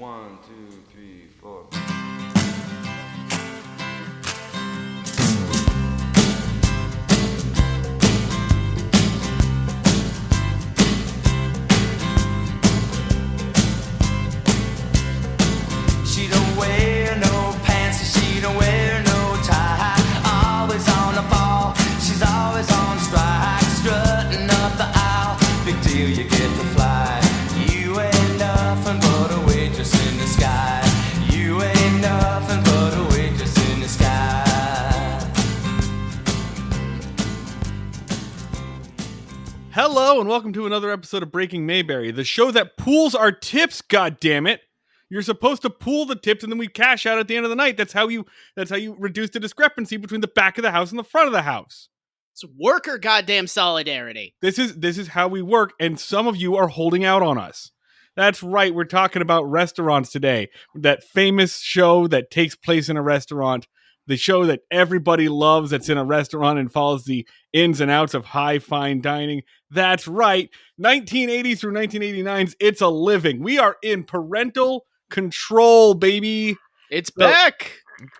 1, 2, 3, 4. She don't wear no pants, she don't wear no tie. Always on the ball, she's always on strike. Strutting up the aisle, big deal, you get to fly. You ain't nothing but a waitress in the sky. You ain't nothing but a waitress in the sky. Hello and welcome to another episode of Breaking Mayberry, the show that pools our tips, goddammit. You're supposed to pool the tips and then we cash out at the end of the night. That's how you reduce the discrepancy between the back of the house and the front of the house. It's worker goddamn solidarity. This is how we work, and some of you are holding out on us. That's right, we're talking about restaurants today. That famous show that takes place in a restaurant. The show that everybody loves that's in a restaurant and follows the ins and outs of high fine dining. That's right, 1980 through 1989's It's a Living. We are in Parental Control, baby. It's back.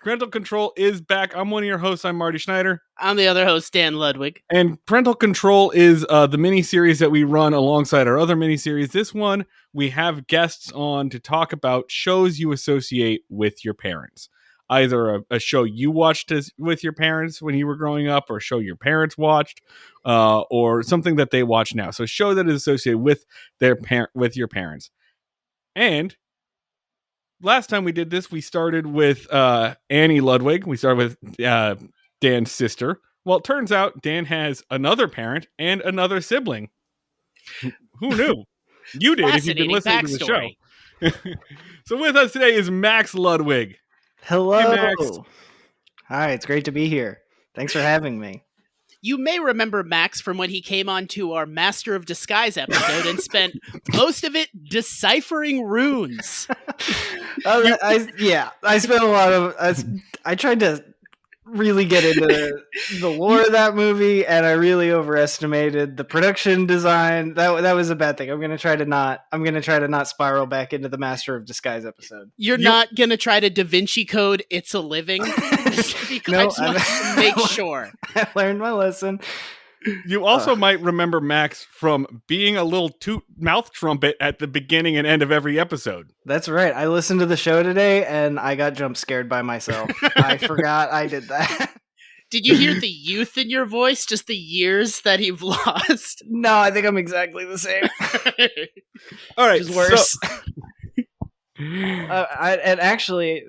Parental Control is back. I'm one of your hosts. I'm Marty Schneider. I'm the other host, Dan Ludwig. And Parental Control is the mini-series that we run alongside our other mini-series. This one, we have guests on to talk about shows you associate with your parents. Either a show you watched with your parents when you were growing up, or a show your parents watched, or something that they watch now. So a show that is associated with with your parents. And last time we did this, we started with Annie Ludwig. We started with Dan's sister. Well, it turns out Dan has another parent and another sibling. Who knew? You did if you've been listening to the show. So with us today is Max Ludwig. Hello. Hey, Max. Hi, it's great to be here. Thanks for having me. You may remember Max from when he came on to our Master of Disguise episode and spent most of it deciphering runes. I spent a lot of... I tried to really get into the lore of that movie, and I really overestimated the production design. That was a bad thing. I'm gonna try to not spiral back into the Master of Disguise episode. You're not gonna try to Da Vinci Code It's a Living? No, I just want to make sure. I learned my lesson. You also might remember Max from being a little mouth trumpet at the beginning and end of every episode. That's right. I listened to the show today, and I got jump scared by myself. I forgot I did that. Did you hear the youth in your voice? Just the years that you've lost? No, I think I'm exactly the same. All right, Which is worse. And actually,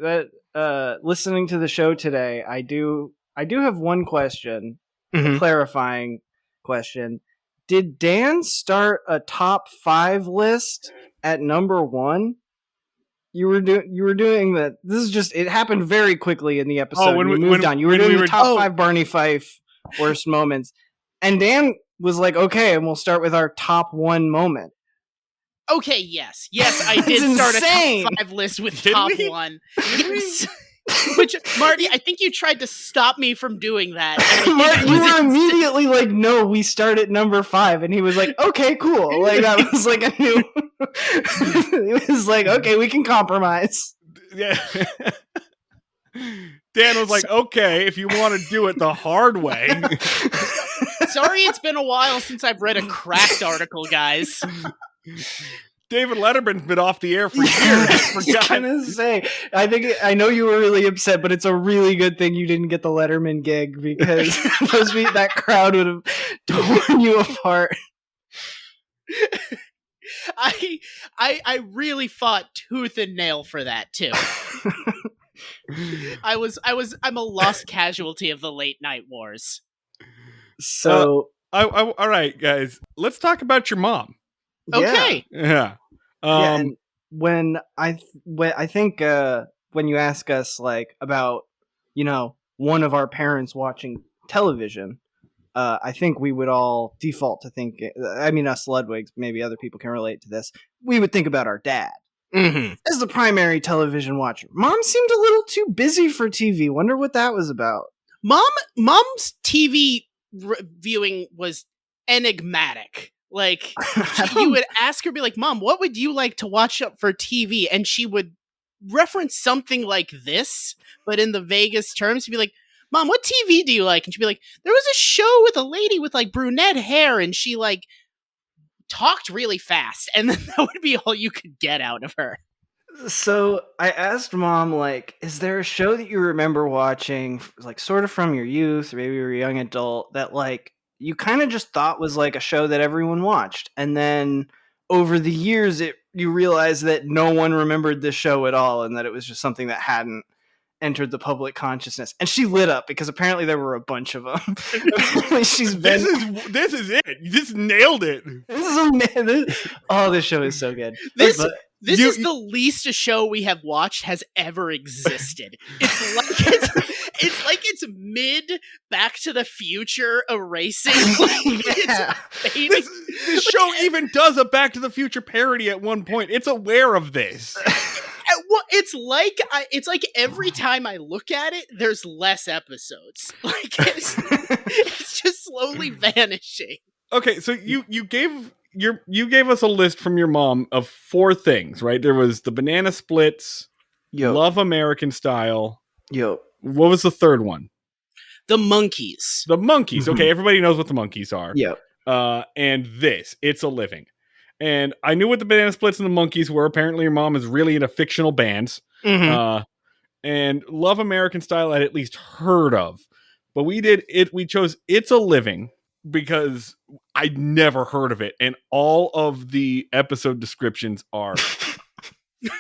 listening to the show today, I do have one question, a clarifying question. Did Dan start a top 5 list at number 1? You were doing that. This is just, it happened very quickly in the episode. When we moved on. You were doing the top 5 Barney Fife worst moments. And Dan was like, okay, and we'll start with our top 1 moment. Okay, yes, I did start a top 5 list with top 1. Yes. Which, Marty, I think you tried to stop me from doing that. Marty, you were immediately like, no, we start at number 5. And he was like, okay, cool. Like, that was like a new... It was like, okay, we can compromise. Yeah. Dan was like, okay, if you want to do it the hard way. Sorry, it's been a while since I've read a Cracked article, guys. David Letterman's been off the air for years. I was gonna say, I know you were really upset, but it's a really good thing you didn't get the Letterman gig, because that crowd would have torn you apart. I really fought tooth and nail for that too. I'm a lost casualty of the late night wars. So, all right, guys, let's talk about your mom. Okay. Yeah. And when I think when you ask us like about, one of our parents watching television, I think we would all default to think, I mean, us Ludwigs, maybe other people can relate to this. We would think about our dad as the primary television watcher. Mom seemed a little too busy for TV. Wonder what that was about. Mom's TV viewing was enigmatic. Like, you would ask her, be like, Mom, what would you like to watch up for TV? And she would reference something like this, but in the vaguest terms. She'd be like, Mom, what TV do you like? And she'd be like, there was a show with a lady with like brunette hair, and she like talked really fast. And then that would be all you could get out of her. So I asked Mom, like, is there a show that you remember watching, like, sort of from your youth, or maybe you were a young adult, that, like, you kind of just thought was, like, a show that everyone watched? And then over the years, you realize that no one remembered this show at all, and that it was just something that hadn't entered the public consciousness. And she lit up, because apparently there were a bunch of them. She's been... This is it. You just nailed it. This show is so good. This is the least a show we have watched has ever existed. It's like it's mid Back to the Future erasing. Yeah. This show even does a Back to the Future parody at one point. It's aware of this. Well, it's like every time I look at it, there's less episodes. Like it's just slowly vanishing. Okay, so you gave us a list from your mom of 4 things, right? There was the Banana Splits, Love American Style. What was the third one? The Monkees. The Monkees. Okay, everybody knows what the Monkees are. Yep. And this, It's a Living. And I knew what the Banana Splits and the Monkees were. Apparently your mom is really into fictional bands. Mm-hmm. And Love American Style I'd at least heard of. But we chose It's a Living because I'd never heard of it. And all of the episode descriptions are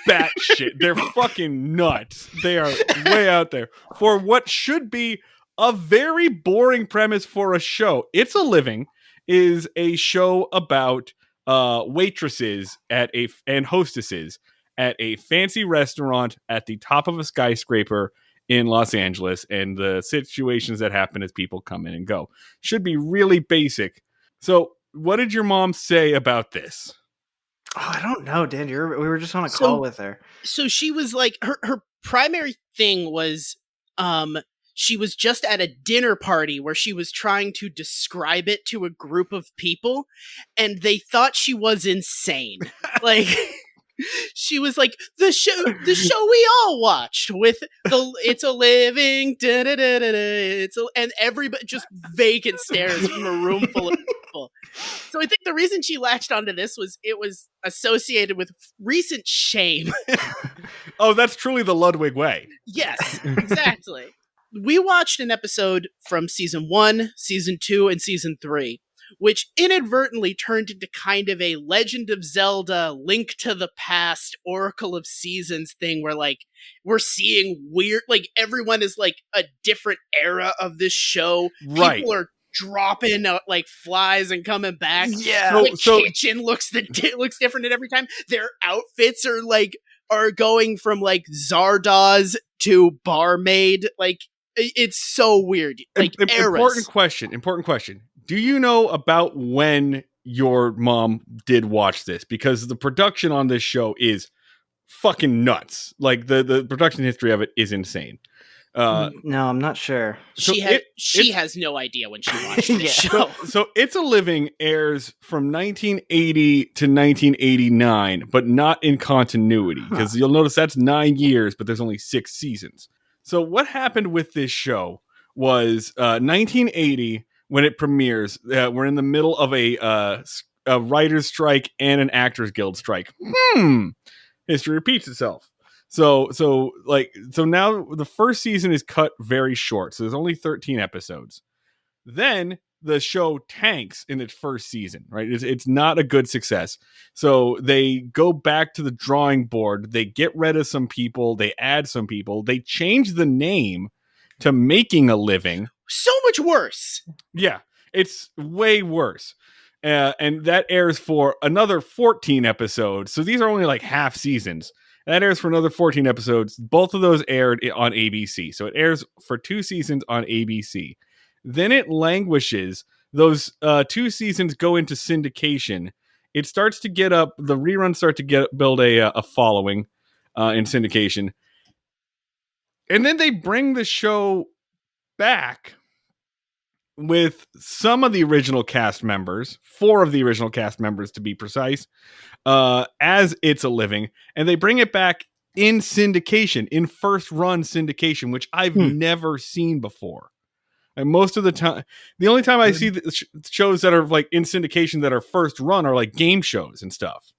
batshit. They're fucking nuts. They are way out there. For what should be a very boring premise for a show. It's a Living is a show about waitresses and hostesses at a fancy restaurant at the top of a skyscraper in Los Angeles, and the situations that happen as people come in and go. Should be really basic. So what did your mom say about this? Oh, I don't know, Dan. We were just on a call with her. So she was like, her primary thing was, she was just at a dinner party where she was trying to describe it to a group of people, and they thought she was insane. Like, she was like, the show we all watched with It's a Living, and everybody just vacant stares from a room full of people. So I think the reason she latched onto this was it was associated with recent shame. Oh, that's truly the Ludwig way. Yes, exactly. We watched an episode from season 1, season 2, and season 3, which inadvertently turned into kind of a Legend of Zelda, Link to the Past, Oracle of Seasons thing where, like, we're seeing weird, like, everyone is, like, a different era of this show. Right. People are dropping, like, flies and coming back. Yeah. The kitchen looks different at every time. Their outfits are going from, like, Zardoz to barmaid. Like, it's so weird. Like, important question. Do you know about when your mom did watch this? Because the production on this show is fucking nuts. Like, the production history of it is insane. No, I'm not sure. She has no idea when she watched this show. So It's a Living airs from 1980 to 1989, but not in continuity. Because you'll notice that's 9 years, but there's only 6 seasons. So what happened with this show was 1980, when it premieres, we're in the middle of a writer's strike and an actors guild strike. History repeats itself. So now the first season is cut very short. So there's only 13 episodes. Then the show tanks in its first season, right? It's not a good success. So they go back to the drawing board. They get rid of some people. They add some people. They change the name to Making a Living. So much worse. Yeah, it's way worse. And that airs for another 14 episodes. So these are only like half seasons. That airs for another 14 episodes. Both of those aired on ABC. So it airs for 2 seasons on ABC. Then it languishes. Those 2 seasons go into syndication. It starts to get up. The reruns start to build a following in syndication. And then they bring the show back with some of the original cast members, 4 of the original cast members to be precise, as It's a Living, and they bring it back in syndication, in first run syndication, which I've never seen before. And most of the time, the only time I see the shows that are like in syndication that are first run are like game shows and stuff.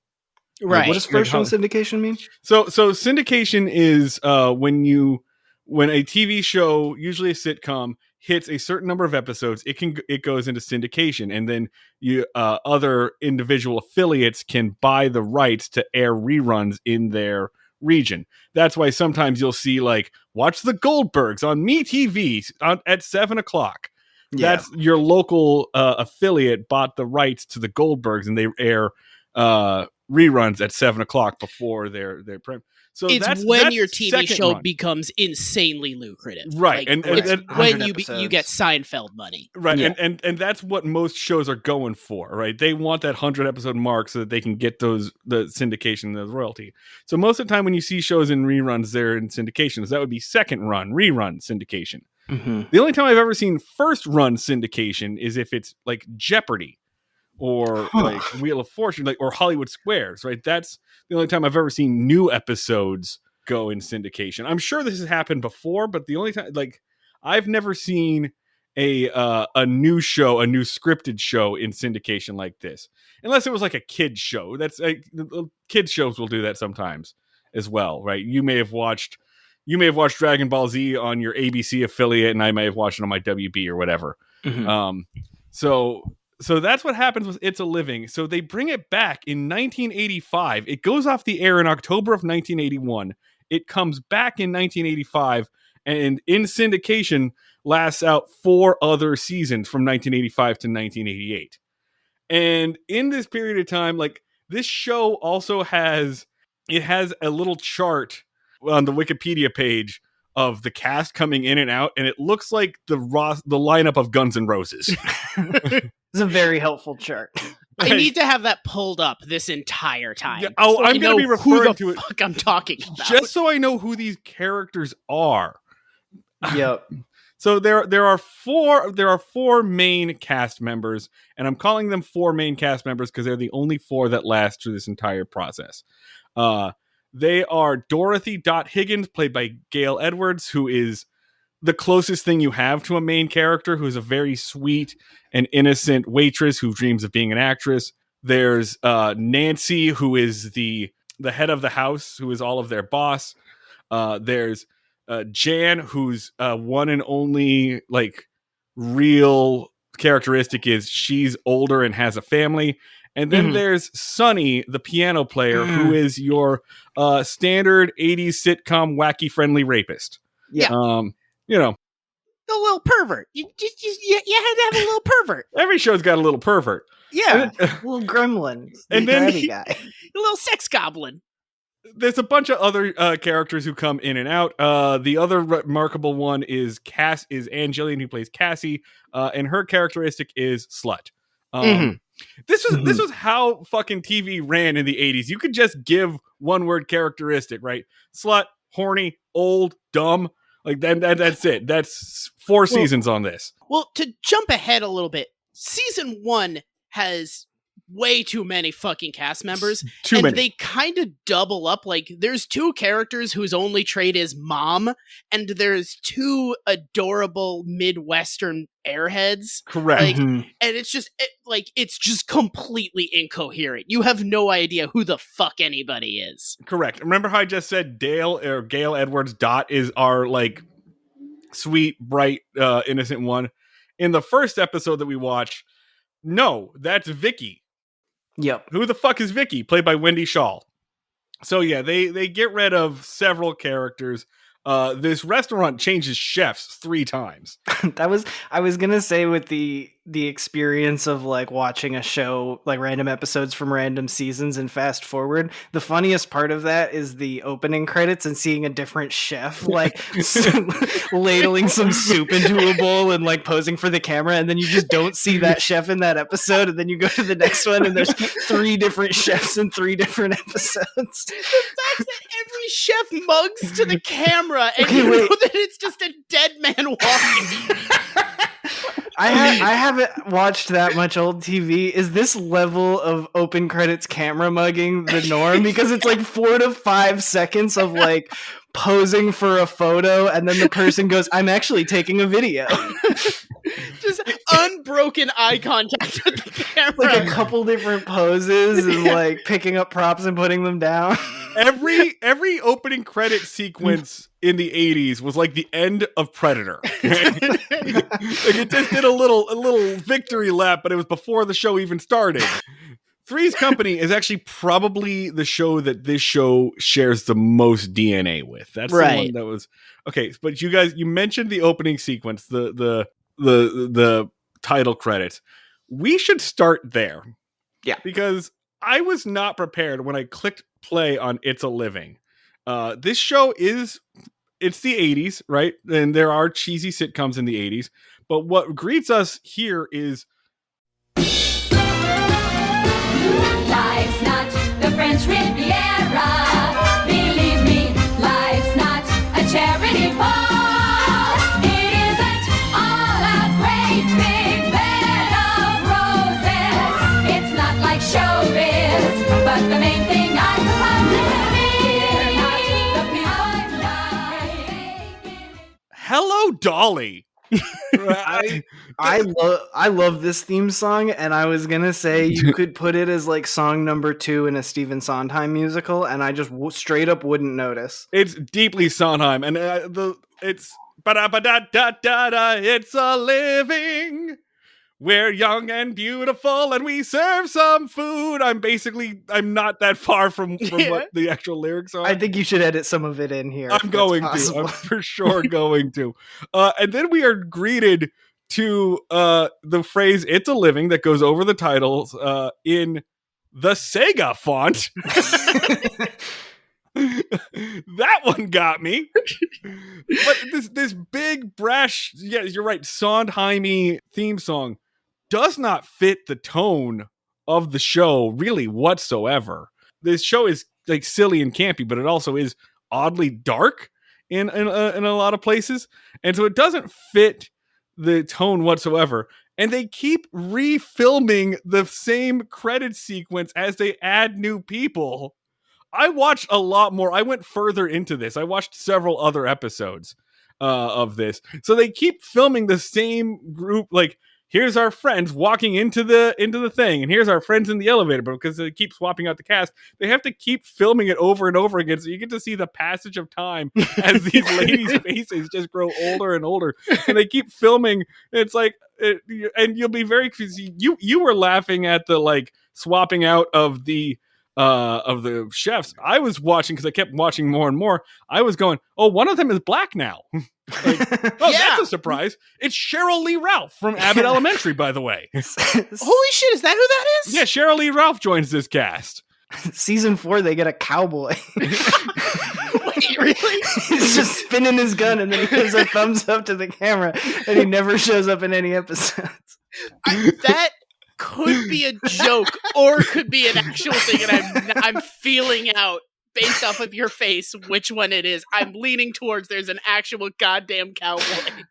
Right. What does first run syndication mean? So syndication is when a TV show, usually a sitcom, hits a certain number of episodes, it goes into syndication, and then other individual affiliates can buy the rights to air reruns in their region. That's why sometimes you'll see like, watch the Goldbergs on MeTV at 7:00. Yeah. That's your local affiliate bought the rights to the Goldbergs, and they air reruns at 7:00 before their prem. So it's when your TV show becomes insanely lucrative, right? Like, and it's when you episodes. get Seinfeld money, right? Yeah. And that's what most shows are going for, right? They want that 100 episode mark so that they can get the syndication, the royalty. So most of the time when you see shows in reruns, they're in syndications. That would be second run, rerun syndication. Mm-hmm. The only time I've ever seen first run syndication is if it's like Jeopardy or like Wheel of Fortune, like, or Hollywood Squares, right? That's the only time I've ever seen new episodes go in syndication. I'm sure this has happened before, but the only time, like, I've never seen a new show, a new scripted show in syndication like this, unless it was like a kid show. That's kids shows will do that sometimes as well, right? You may have watched Dragon Ball Z on your ABC affiliate, and I may have watched it on my WB or whatever. Mm-hmm. So that's what happens with It's a Living. So they bring it back in 1985. It goes off the air in October of 1981. It comes back in 1985, and in syndication lasts out 4 other seasons from 1985 to 1988. And in this period of time, like, this show also has a little chart on the Wikipedia page of the cast coming in and out, and it looks like the lineup of Guns N' Roses. It's a very helpful chart. I need to have that pulled up this entire time. Yeah, I'm going to be referring to it. Fuck, I'm talking about. Just so I know who these characters are. Yep. So there are 4 main cast members, and I'm calling them 4 main cast members because they're the only 4 that last through this entire process. They are Dorothy Higgins, played by Gail Edwards, who is the closest thing you have to a main character, who is a very sweet and innocent waitress who dreams of being an actress. There's Nancy, who is the head of the house, who is all of their boss. There's Jan, whose one and only like real characteristic is she's older and has a family. And then there's Sonny, the piano player, who is your standard 80s sitcom wacky friendly rapist. Yeah. You know, a little pervert. You had to have a little pervert. every show's got a little pervert. Yeah, Little gremlin. And then guy. a little sex goblin. There's a bunch of other characters who come in and out. The other remarkable one is Angelian, who plays Cassie, and her characteristic is slut. This was how fucking TV ran in the 80s. You could just give one word characteristic, right? Slut, horny, old, dumb. Like that's it. That's 4 seasons on this. Well, to jump ahead a little bit, season 1 has way too many fucking cast members. Too and many. They kind of double up. Like, there's 2 characters whose only trait is mom, and there's 2 adorable Midwestern airheads. Correct. Like, and it's just completely incoherent. You have no idea who the fuck anybody is. Correct. Remember how I just said Gail Edwards is our like sweet, bright, innocent one? In the first episode that we watch, no, that's Vicky. Yep. Who the fuck is Vicky? Played by Wendy Shaw. So yeah, they get rid of several characters. This restaurant changes chefs 3 times. I was gonna say, with the experience of like watching a show, like random episodes from random seasons and fast forward, the funniest part of that is the opening credits and seeing a different chef like ladling some soup into a bowl and like posing for the camera, and then you just don't see that chef in that episode, and then you go to the next one and there's 3 different chefs in 3 different episodes. The fact that every chef mugs to the camera and Okay, you know wait. that it's just a dead man walking. I haven't watched that much old TV. Is this level of open credits camera mugging the norm? Because it's like 4 to 5 seconds of like posing for a photo, and then the person goes, "I'm actually taking a video." Just unbroken eye contact with the camera. Like a couple different poses and like picking up props and putting them down. Every opening credit sequence in the 80s was like the end of Predator. Like it just did a little victory lap, but it was before the show even started. Three's Company is actually probably the show that this show shares the most DNA with. That's the one that was okay. But you guys, you mentioned the opening sequence, the title credits. We should start there. Yeah, because I was not prepared when I clicked play on It's a Living. This show it's the 80s, right? And there are cheesy sitcoms in the 80s. But what greets us here is life's not the French Riviera. Believe me, life's not a charity ball. It isn't all a great big bed of roses. It's not like showbiz, but the main thing I suppose is we're not the people I'm Hello, Dolly. I love this theme song, and I was gonna say you could put it as like song number 2 in a Stephen Sondheim musical, and I just straight up wouldn't notice. It's deeply Sondheim, and it's ba-da-ba-da-da-da-da, it's a living. We're young and beautiful, and we serve some food. I'm not that far from what the actual lyrics are. I think you should edit some of it in here. I'm I'm for sure going to. And then we are greeted to the phrase "It's a Living" that goes over the titles in the Sega font. That one got me. But this big brash, yeah, you're right, Sondheim-y theme song does not fit the tone of the show really whatsoever. This show is like silly and campy, but it also is oddly dark in a lot of places, and so it doesn't fit the tone whatsoever. And they keep refilming the same credit sequence as they add new people. I watched a lot more. I went further into this. I watched several other episodes of this. So they keep filming the same group. Like, here's our friends walking into the thing, and here's our friends in the elevator. But because they keep swapping out the cast, they have to keep filming it over and over again. So you get to see the passage of time as these ladies' faces just grow older and older. And they keep filming. It's like, and you'll be very confused. You were laughing at the like swapping out of the chefs. I was watching because I kept watching more and more. I was going, oh, one of them is black now. Like, oh, yeah. That's a surprise. It's Cheryl Lee Ralph from Abbott Elementary, by the way. Holy shit, is that who that is? Yeah, Cheryl Lee Ralph joins this cast. Season 4, they get a cowboy. Wait, really? He's just spinning his gun, and then he gives a thumbs up to the camera, and he never shows up in any episodes. That could be a joke, or could be an actual thing, and I'm feeling out based off of your face which one it is. I'm leaning towards there's an actual goddamn cowboy.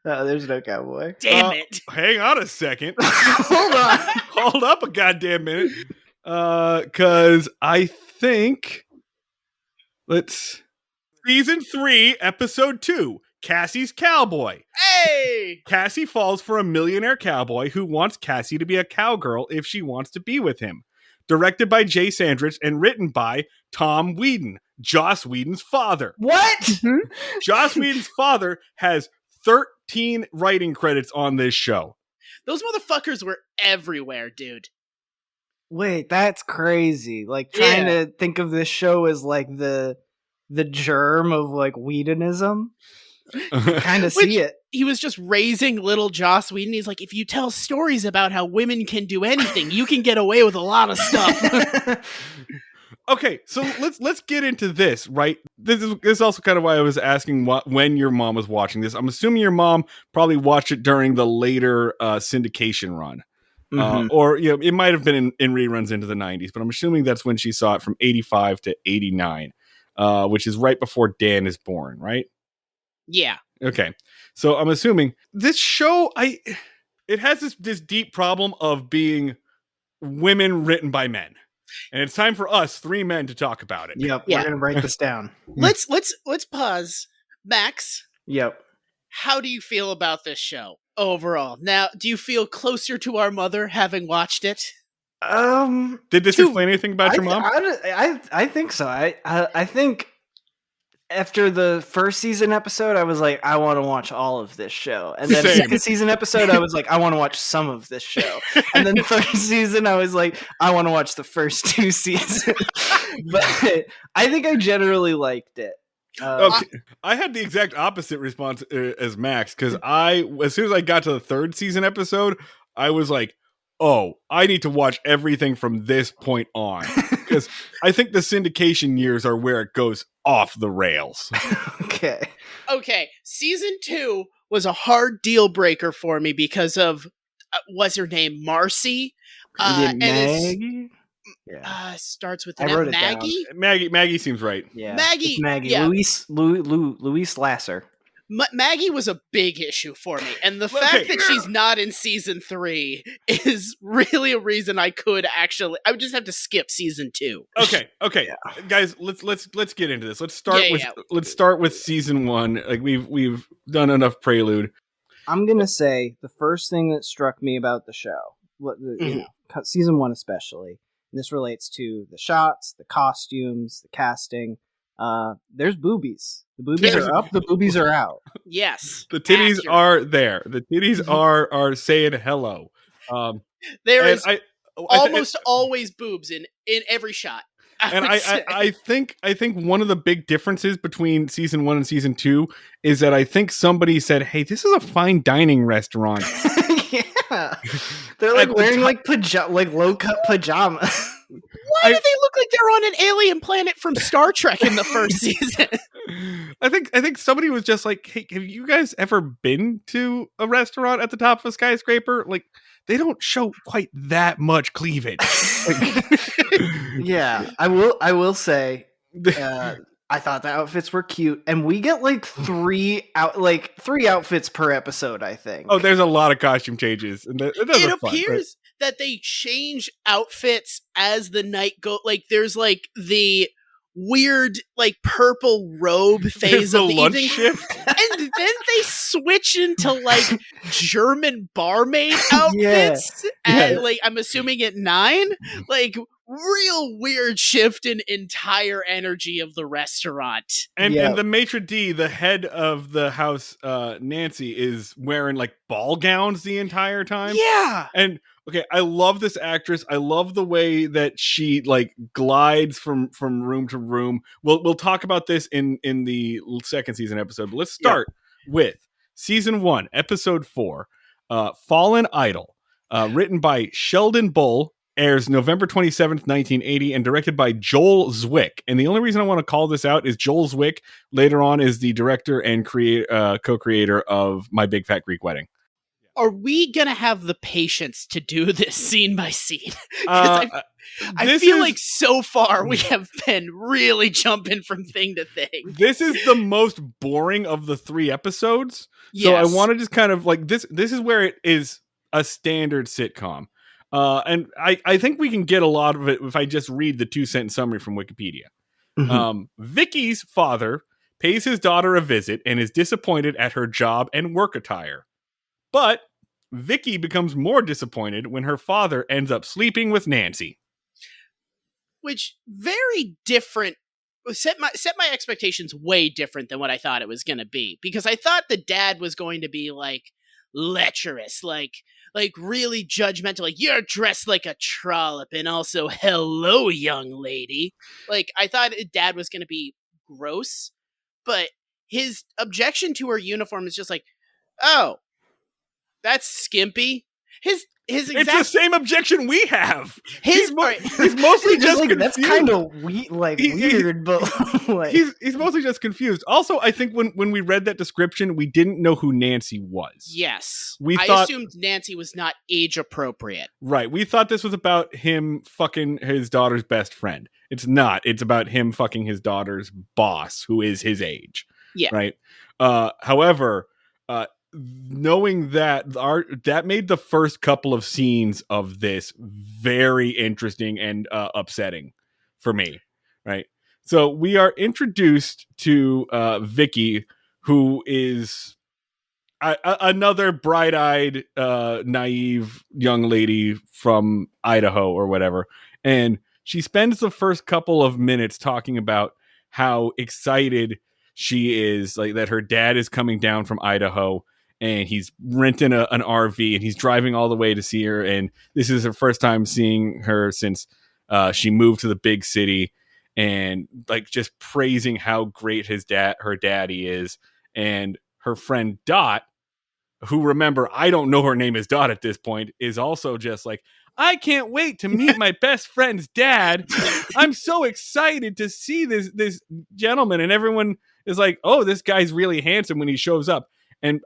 No, there's no cowboy. Damn it. Hang on a second. Hold on. Hold up a goddamn minute. Because I think Season 3, Episode 2, Cassie's Cowboy. Hey! Cassie falls for a millionaire cowboy who wants Cassie to be a cowgirl if she wants to be with him. Directed by Jay Sandrich and written by Tom Whedon, Joss Whedon's father. What? Joss Whedon's father has 13 writing credits on this show. Those motherfuckers were everywhere, dude. Wait, that's crazy. Like, trying to think of this show as like the germ of like Whedonism. Kind of see it. He was just raising little Joss Whedon. He's like, if you tell stories about how women can do anything, you can get away with a lot of stuff. Okay, so let's get into this, right? This is also kind of why I was asking when your mom was watching this. I'm assuming your mom probably watched it during the later syndication run. Mm-hmm. Or it might have been in reruns into the 90s, but I'm assuming that's when she saw it from 85 to 89, which is right before Dan is born, right? Yeah. Okay. So I'm assuming this show, it has this deep problem of being women written by men. And it's time for us, 3 men, to talk about it. Yep, Yeah. we're gonna write this down. Let's pause. Max, Yep. how do you feel about this show overall? Now, do you feel closer to our mother having watched it? Did this explain anything about your mom? I think so. I think after the first season episode, I was like, I want to watch all of this show. And then Same. second season episode, I was like, I want to watch some of this show. And then third season, I was like, I want to watch the first 2 seasons. But I think I generally liked it. Okay. I had the exact opposite response as Max, because as soon as I got to the 3rd season episode, I was like, oh, I need to watch everything from this point on. Because I think the syndication years are where it goes off the rails. Okay. Okay, season 2 was a hard deal breaker for me because of, what's her name, Marcy? Is it it's- Maggie? Yeah. starts with I an wrote M. it down. Maggie? Maggie seems right. Yeah. Maggie, It's Maggie. yeah. Louise Lasser. Maggie was a big issue for me, and the Okay. fact that she's not in season 3 is really a reason I would just have to skip season 2. Okay, guys, let's get into this. Let's start Yeah, with yeah. let's start with season 1. Like we've done enough prelude. I'm gonna say the first thing that struck me about the show, season 1 especially, and this relates to the shots, the costumes, the casting. There's boobies. The boobies There's- are up. The boobies are out. Yes, The titties accurate. are there. The titties are saying hello. There And is I almost always boobs in every shot. and would say. I think one of the big differences between season 1 and season 2 is that I think somebody said, "Hey, this is a fine dining restaurant." Yeah, they're like At the wearing top- like low cut pajamas. Why do they look like they're on an alien planet from Star Trek in the first season? I think somebody was just like, "Hey, have you guys ever been to a restaurant at the top of a skyscraper? Like, they don't show quite that much cleavage." Yeah, I will say, I thought the outfits were cute, and we get like 3 outfits per episode. I think. Oh, there's a lot of costume changes, and those It are fun, but- appears that they change outfits as the night go. Like there's like the weird like purple robe There's phase the of the lunch evening, shift. and then they switch into like German barmaid outfits. And like I'm assuming at 9, like real weird shift in entire energy of the restaurant. And Yeah. and the maitre d', the head of the house, Nancy, is wearing like ball gowns the entire time. Yeah. And okay, I love this actress. I love the way that she like glides from room to room. We'll talk about this in the second season episode. But let's start with season 1, episode 4, Fallen Idol, written by Sheldon Bull. Airs November 27th, 1980, and directed by Joel Zwick. And the only reason I want to call this out is Joel Zwick later on is the director and co-creator of My Big Fat Greek Wedding. Are we gonna have the patience to do this scene by scene? 'Cause I This feel is- like so far we have been really jumping from thing to thing. This is the most boring of the 3 episodes. So I want to just kind of like this is where it is a standard sitcom. And I think we can get a lot of it if I just read the 2-sentence summary from Wikipedia. Vicky's father pays his daughter a visit and is disappointed at her job and work attire. But Vicky becomes more disappointed when her father ends up sleeping with Nancy. Which very different. Set my expectations way different than what I thought it was going to be, because I thought the dad was going to be like lecherous, like really judgmental, like you're dressed like a trollop, and also hello young lady. Like I thought dad was going to be gross, but his objection to her uniform is just like, oh, that's skimpy. His It's the exact same objection we have. his He's mostly just like confused. that's kind of weird, but like He's mostly just confused. Also, I think when we read that description, we didn't know who Nancy was. yes, We I thought- assumed Nancy was not age appropriate. Right. We thought this was about him fucking his daughter's best friend. It's not. It's about him fucking his daughter's boss, who is his age. Yeah. Right. However, knowing that that made the first couple of scenes of this very interesting and upsetting for me, right? So we are introduced to Vicky, who is another bright-eyed, naive young lady from Idaho or whatever, and she spends the first couple of minutes talking about how excited she is, like that her dad is coming down from Idaho and he's renting an RV and he's driving all the way to see her, and this is her first time seeing her since she moved to the big city, and like just praising how great her daddy is, and her friend Dot, who, remember, I don't know her name is Dot at this point, is also just like, I can't wait to meet my best friend's dad. I'm so excited to see this gentleman. And everyone is like, oh, this guy's really handsome when he shows up. And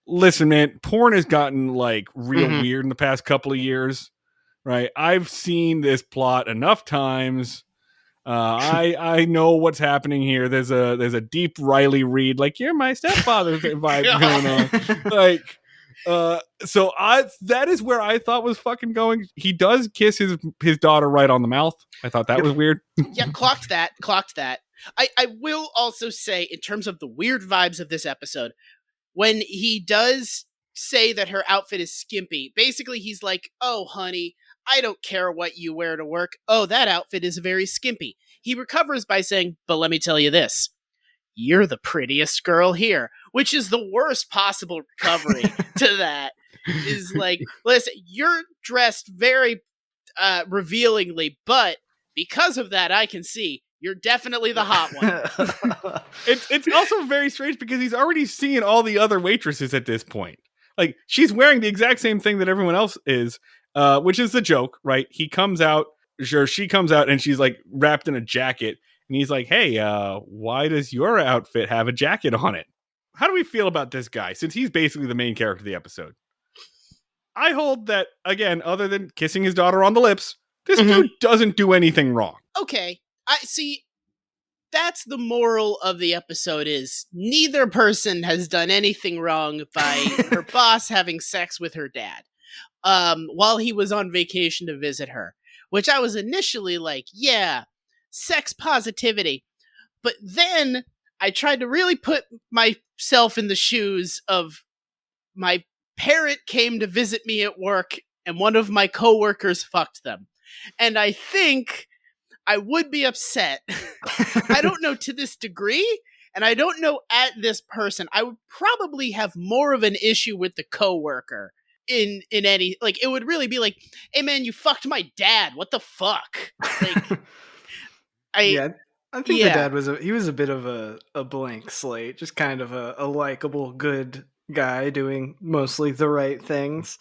listen, man, porn has gotten like real weird in the past couple of years, right? I've seen this plot enough times. I know what's happening here. There's a deep Riley Reid, like, you're my stepfather vibe going on. Like, so that is where I thought was fucking going. He does kiss his daughter right on the mouth. I thought that was weird. Yeah, clocked that. I will also say, in terms of the weird vibes of this episode, when he does say that her outfit is skimpy, basically he's like, oh, honey, I don't care what you wear to work. Oh, that outfit is very skimpy. He recovers by saying, but let me tell you this. You're the prettiest girl here, which is the worst possible recovery to that. Is like, listen, you're dressed very revealingly, but because of that, I can see you're definitely the hot one. It's also very strange because he's already seen all the other waitresses at this point. Like, she's wearing the exact same thing that everyone else is, which is the joke, right? She comes out and she's like wrapped in a jacket, and he's like, hey, why does your outfit have a jacket on it? How do we feel about this guy, since he's basically the main character of the episode? I hold that, again, other than kissing his daughter on the lips, this dude doesn't do anything wrong. Okay, I see. That's the moral of the episode, is neither person has done anything wrong by her boss having sex with her dad while he was on vacation to visit her, which I was initially like, yeah, sex positivity. But then I tried to really put myself in the shoes of my parent came to visit me at work and one of my coworkers fucked them. And I think I would be upset. I don't know to this degree, and I don't know at this person. I would probably have more of an issue with the coworker in any, like, it would really be like, hey man, you fucked my dad. What the fuck? Like, I think the dad was a bit of a blank slate, just kind of a likable, good guy doing mostly the right things.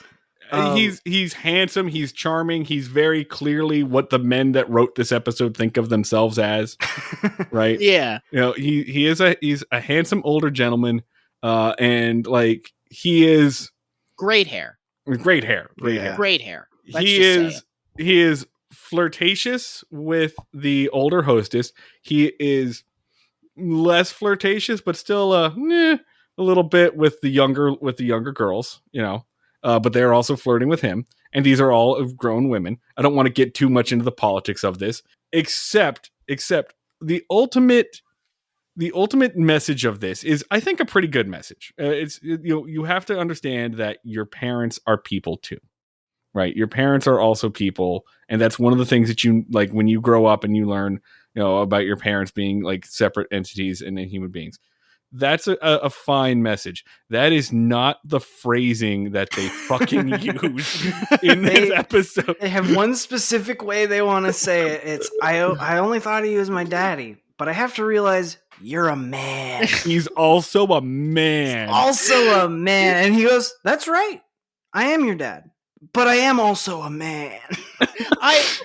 He's handsome, he's charming, he's very clearly what the men that wrote this episode think of themselves as, right? Yeah. You know, he's a handsome older gentleman, and like, he is Great hair. Great hair. He is flirtatious with the older hostess. He is less flirtatious, but still a little bit with the younger girls, you know. But they're also flirting with him, and these are all grown women. I don't want to get too much into the politics of this, except the ultimate message of this is, I think, a pretty good message. You have to understand that your parents are people too, right? Your parents are also people, and that's one of the things that you like when you grow up and you learn, you know, about your parents being like separate entities and human beings. That's a fine message. That is not the phrasing that they fucking use in this episode. They have one specific way they want to say it. It's, I only thought of you as my daddy, but I have to realize you're a man. He's also a man. And he goes, that's right. I am your dad, but I am also a man. I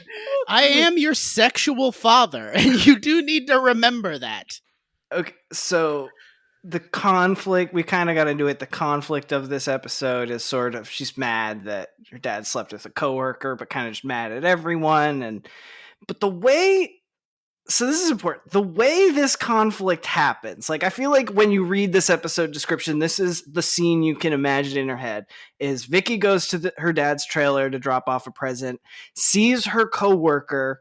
am your sexual father, and you do need to remember that. Okay, so the conflict, we kind of got into it. The conflict of this episode is sort of, she's mad that her dad slept with a coworker, but kind of just mad at everyone. But the way So this is important. The way this conflict happens, like I feel like when you read this episode description, this is the scene you can imagine in her head. Is Vicky goes to her dad's trailer to drop off a present, sees her coworker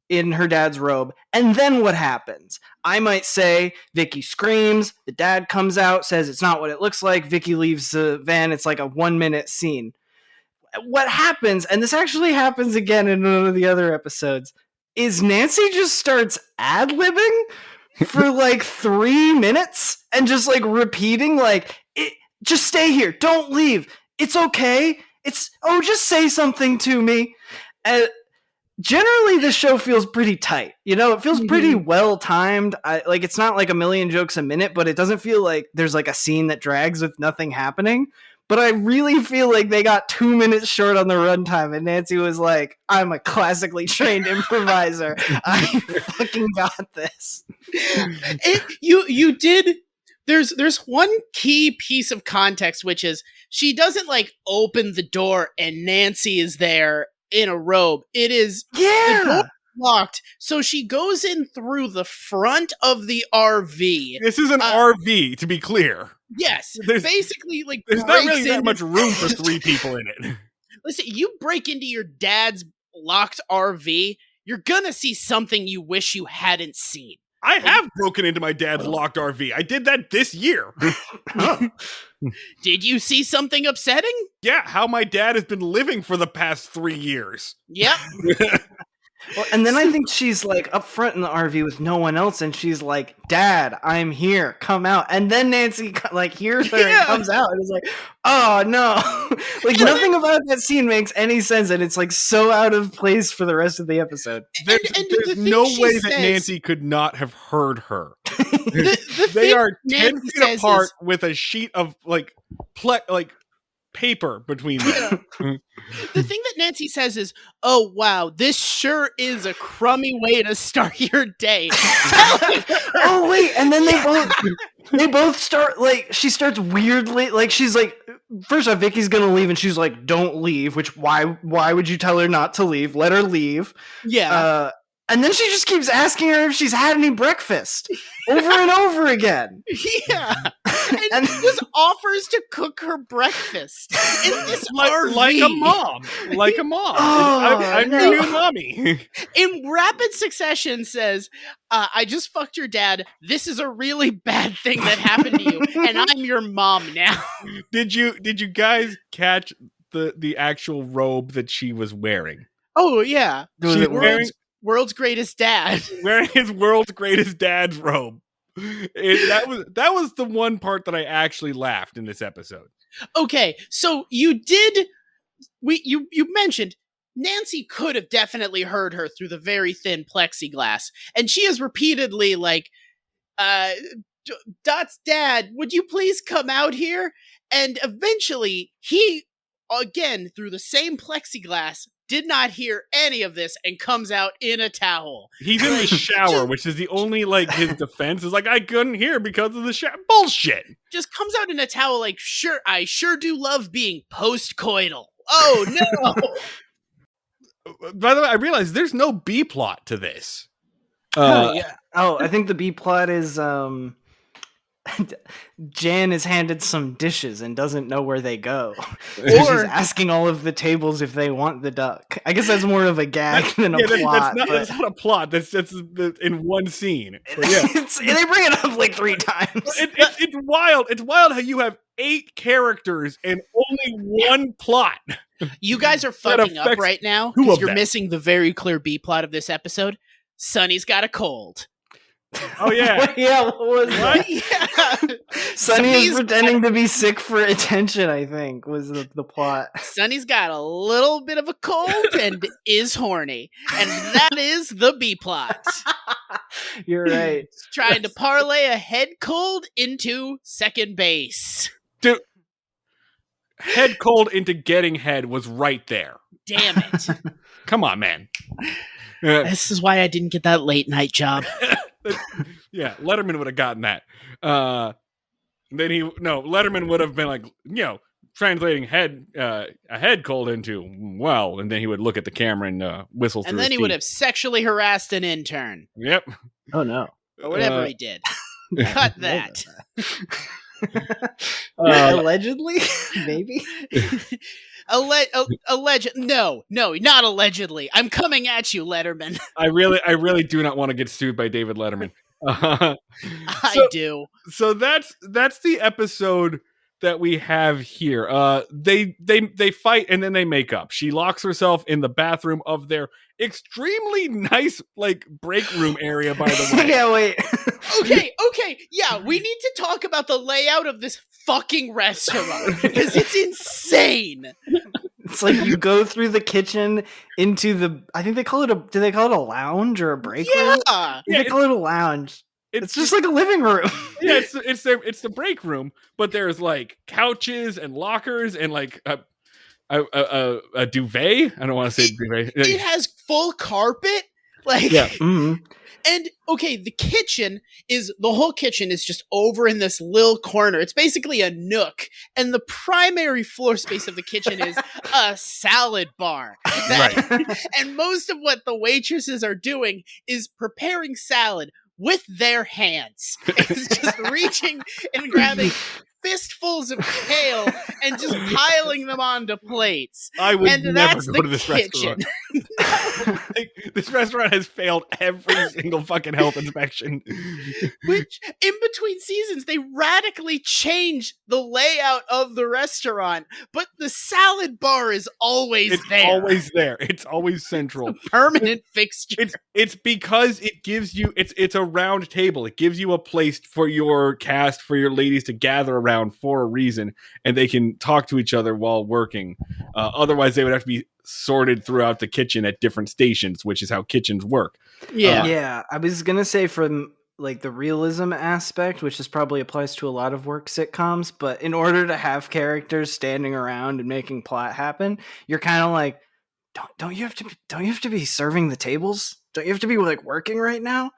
in her dad's robe, and then what happens? I might say Vicky screams, the dad comes out, says it's not what it looks like, Vicky leaves the van, it's like a 1-minute scene. What happens, and this actually happens again in one of the other episodes, is Nancy just starts ad-libbing for like 3 minutes and just like repeating like, just stay here, don't leave, it's okay, just say something to me. Generally this show feels pretty tight, it feels pretty well timed. Like it's not like a million jokes a minute, but it doesn't feel like there's like a scene that drags with nothing happening. But I really feel like they got 2 minutes short on the runtime, and Nancy was like, I'm a classically trained improviser. I fucking got this. You did. There's one key piece of context, which is she doesn't like open the door and Nancy is there in a robe. It is the door locked, so she goes in through the front of the RV. This is an RV, to be clear. Yes, basically, like there's not really that much room for 3 people in it. Listen, you break into your dad's locked RV, you're gonna see something you wish you hadn't seen. I have broken into my dad's locked RV. I did that this year. Did you see something upsetting? Yeah, how my dad has been living for the past 3 years. Yep. Well, and then I think she's like up front in the RV with no one else, and she's like, Dad, I'm here, come out. And then Nancy like hears her and comes out, and is like, oh no. Like nothing about that scene makes any sense, and it's like so out of place for the rest of the episode. There's no way that Nancy could not have heard her. They are 10 feet apart with a sheet of like paper between them. The thing that Nancy says is, oh wow, this sure is a crummy way to start your day. Oh wait, and then they both start like, she starts weirdly, like she's like, first off, Vicky's gonna leave and she's like, don't leave, which why would you tell her not to leave? Let her leave. Yeah. And then she just keeps asking her if she's had any breakfast over and over again. Yeah. And just offers to cook her breakfast in this RV. Like a mom. Oh, I'm your new mommy. In rapid succession says, I just fucked your dad. This is a really bad thing that happened to you, and I'm your mom now. Did you guys catch the actual robe that she was wearing? Oh, yeah. She's wearing World's greatest dad. Wearing his world's greatest dad's robe. That was the one part that I actually laughed in this episode. Okay, so you mentioned Nancy could have definitely heard her through the very thin plexiglass, and she is repeatedly like, Dot's dad, would you please come out here? And eventually he, again, through the same plexiglass, did not hear any of this and comes out in a towel. He's in the shower, which is the only, like, his defense is like, I couldn't hear because of the shower. Bullshit. Just comes out in a towel like, sure, I sure do love being post-coital. Oh, no. By the way, I realized there's no B plot to this. Yeah. Oh, I think the B plot is Jan is handed some dishes and doesn't know where they go. Or she's asking all of the tables if they want the duck. I guess that's more of a gag than a plot. That's not a plot. That's in one scene. But yeah. They bring it up like 3 times. It's wild. It's wild how you have 8 characters and only one plot. You guys are fucking up right now because you're missing the very clear B plot of this episode. Sonny's got a cold. Oh yeah. Yeah, what was that? Yeah. Sonny is pretending to be sick for attention, I think, was the plot. Sonny's got a little bit of a cold and is horny. And that is the B plot. You're right. Trying to parlay a head cold into second base. Dude, head cold into getting head was right there. Damn it. Come on, man. This is why I didn't get that late night job. Yeah, Letterman would have gotten that. Letterman would have been like, translating a head cold into well, and then he would look at the camera and whistle through And then his he would teeth. have sexually harassed an intern Yep. Oh no. or whatever Uh, he did. Cut that. Allegedly, maybe. Alleged? No, not allegedly. I'm coming at you, Letterman. I really do not want to get sued by David Letterman. I do. So that's the episode that we have here. They fight and then they make up. She locks herself in the bathroom of their extremely nice like break room area, by the way. Yeah, wait. Okay. Yeah, we need to talk about the layout of this fucking restaurant because it's insane. It's like you go through the kitchen into the. I think they call it do they call it a lounge or a break room? Yeah. They call it a lounge. It's just like a living room. Yeah, it's the break room, but there's like couches and lockers and like a duvet. I don't want to say duvet. It has full carpet. Like, Yeah. Mhm. And okay, the whole kitchen is just over in this little corner. It's basically a nook, and the primary floor space of the kitchen is a salad bar. And most of what the waitresses are doing is preparing salad with their hands. It's just reaching and grabbing fistfuls of kale and just piling them onto plates. I would And never that's go the to this kitchen. restaurant. Like, this restaurant has failed every single fucking health inspection. Which, in between seasons, they radically change the layout of the restaurant, but the salad bar is always It's there. always there. It's always central. Permanent fixture. It's because it gives you it's a round table. It gives you a place for your cast, for your ladies to gather around for a reason, and they can talk to each other while working. Otherwise, they would have to be sorted throughout the kitchen at different stations, which is how kitchens work. Yeah. Yeah, I was gonna say from like the realism aspect, which is probably applies to a lot of work sitcoms, but in order to have characters standing around and making plot happen, you're kind of like, don't you have to be serving the tables? Don't you have to be like working right now?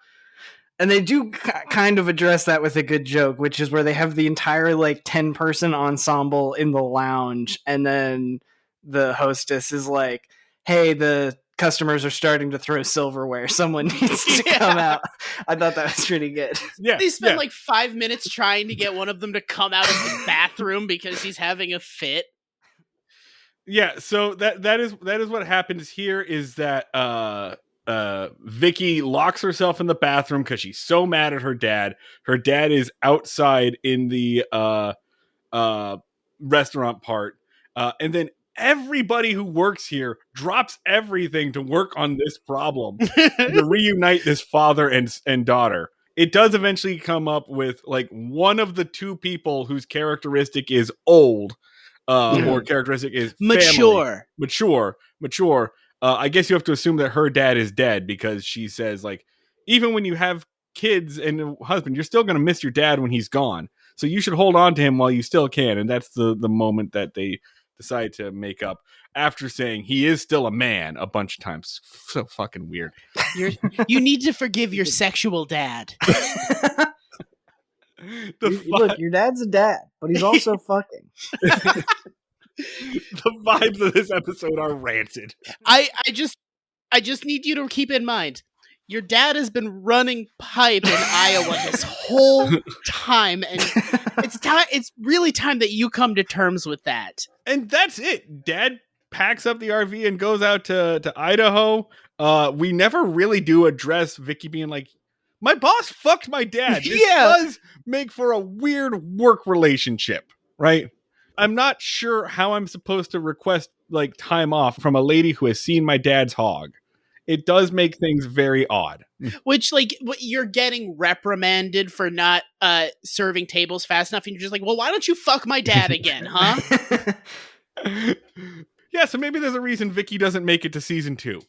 And they do kind of address that with a good joke, which is where they have the entire like 10-person ensemble in the lounge, and then the hostess is like, hey, the customers are starting to throw silverware. Someone needs to come out. I thought that was pretty good. Yeah, They spent like 5 minutes trying to get one of them to come out of the bathroom because he's having a fit. yeah. So that is what happens here. Is that Vicky locks herself in the bathroom because she's so mad at her dad. Her dad is outside in the restaurant part, and then everybody who works here drops everything to work on this problem to reunite this father and daughter. It does eventually come up with like one of the two people whose characteristic is old, or characteristic is family. Mature. I guess you have to assume that her dad is dead, because she says like, even when you have kids and a husband, you're still going to miss your dad when he's gone. So you should hold on to him while you still can. And that's the moment that they decide to make up, after saying he is still a man a bunch of times. So fucking weird. You need to forgive your sexual dad. Look, your dad's a dad, but he's also fucking. The vibes of this episode are rancid. I just need you to keep in mind, your dad has been running pipe in Iowa this whole time, and it's really time that you come to terms with that. And that's it. Dad packs up the RV and goes out to Idaho. We never really do address Vicky being like, my boss fucked my dad. This does make for a weird work relationship, right? I'm not sure how I'm supposed to request like time off from a lady who has seen my dad's hog. It does make things very odd. Which, like, you're getting reprimanded for not serving tables fast enough, and you're just like, well, why don't you fuck my dad again, huh? Yeah, so maybe there's a reason Vicky doesn't make it to season 2.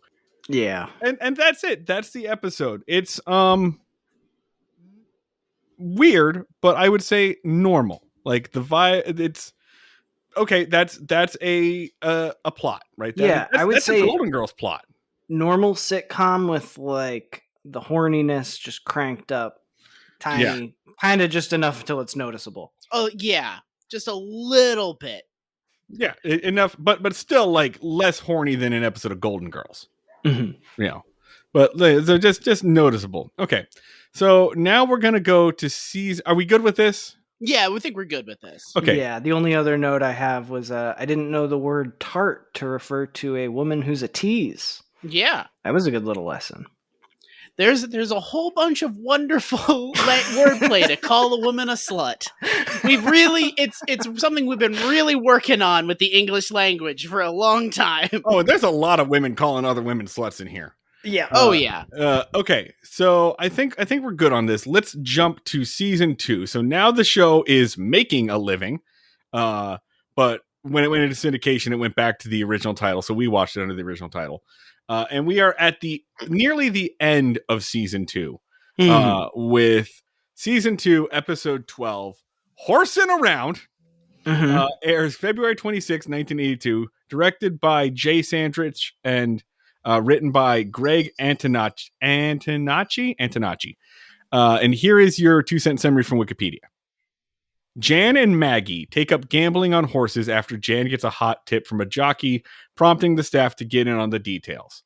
Yeah. And that's it. That's the episode. It's weird, but I would say normal. Like the vibe, it's okay. That's a plot, right? Yeah, I would that's say a Golden Girls plot. Normal sitcom with like the horniness just cranked up, tiny, kind of just enough until it's noticeable. Oh yeah, just a little bit. Yeah, enough, but still like less horny than an episode of Golden Girls. Mhm. You know, but they're just noticeable. Okay, so now we're gonna go to season. Are we good with this? Yeah, we think we're good with this. Okay. Yeah, the only other note I have was I didn't know the word tart to refer to a woman who's a tease. Yeah. That was a good little lesson. There's a whole bunch of wonderful wordplay to call a woman a slut. We've really it's something we've been really working on with the English language for a long time. Oh, there's a lot of women calling other women sluts in here. Yeah. Oh yeah. Okay, so I think we're good on this. Let's jump to season 2. So now the show is making a living, but when it went into syndication, it went back to the original title. So we watched it under the original title, and we are at nearly the end of season 2, with season 2, episode 12, "Horsing Around." Airs February 26, 1982. Directed by Jay Sandrich and written by Greg Antonacci. And here is your 2-cent summary from Wikipedia. Jan and Maggie take up gambling on horses after Jan gets a hot tip from a jockey, prompting the staff to get in on the details.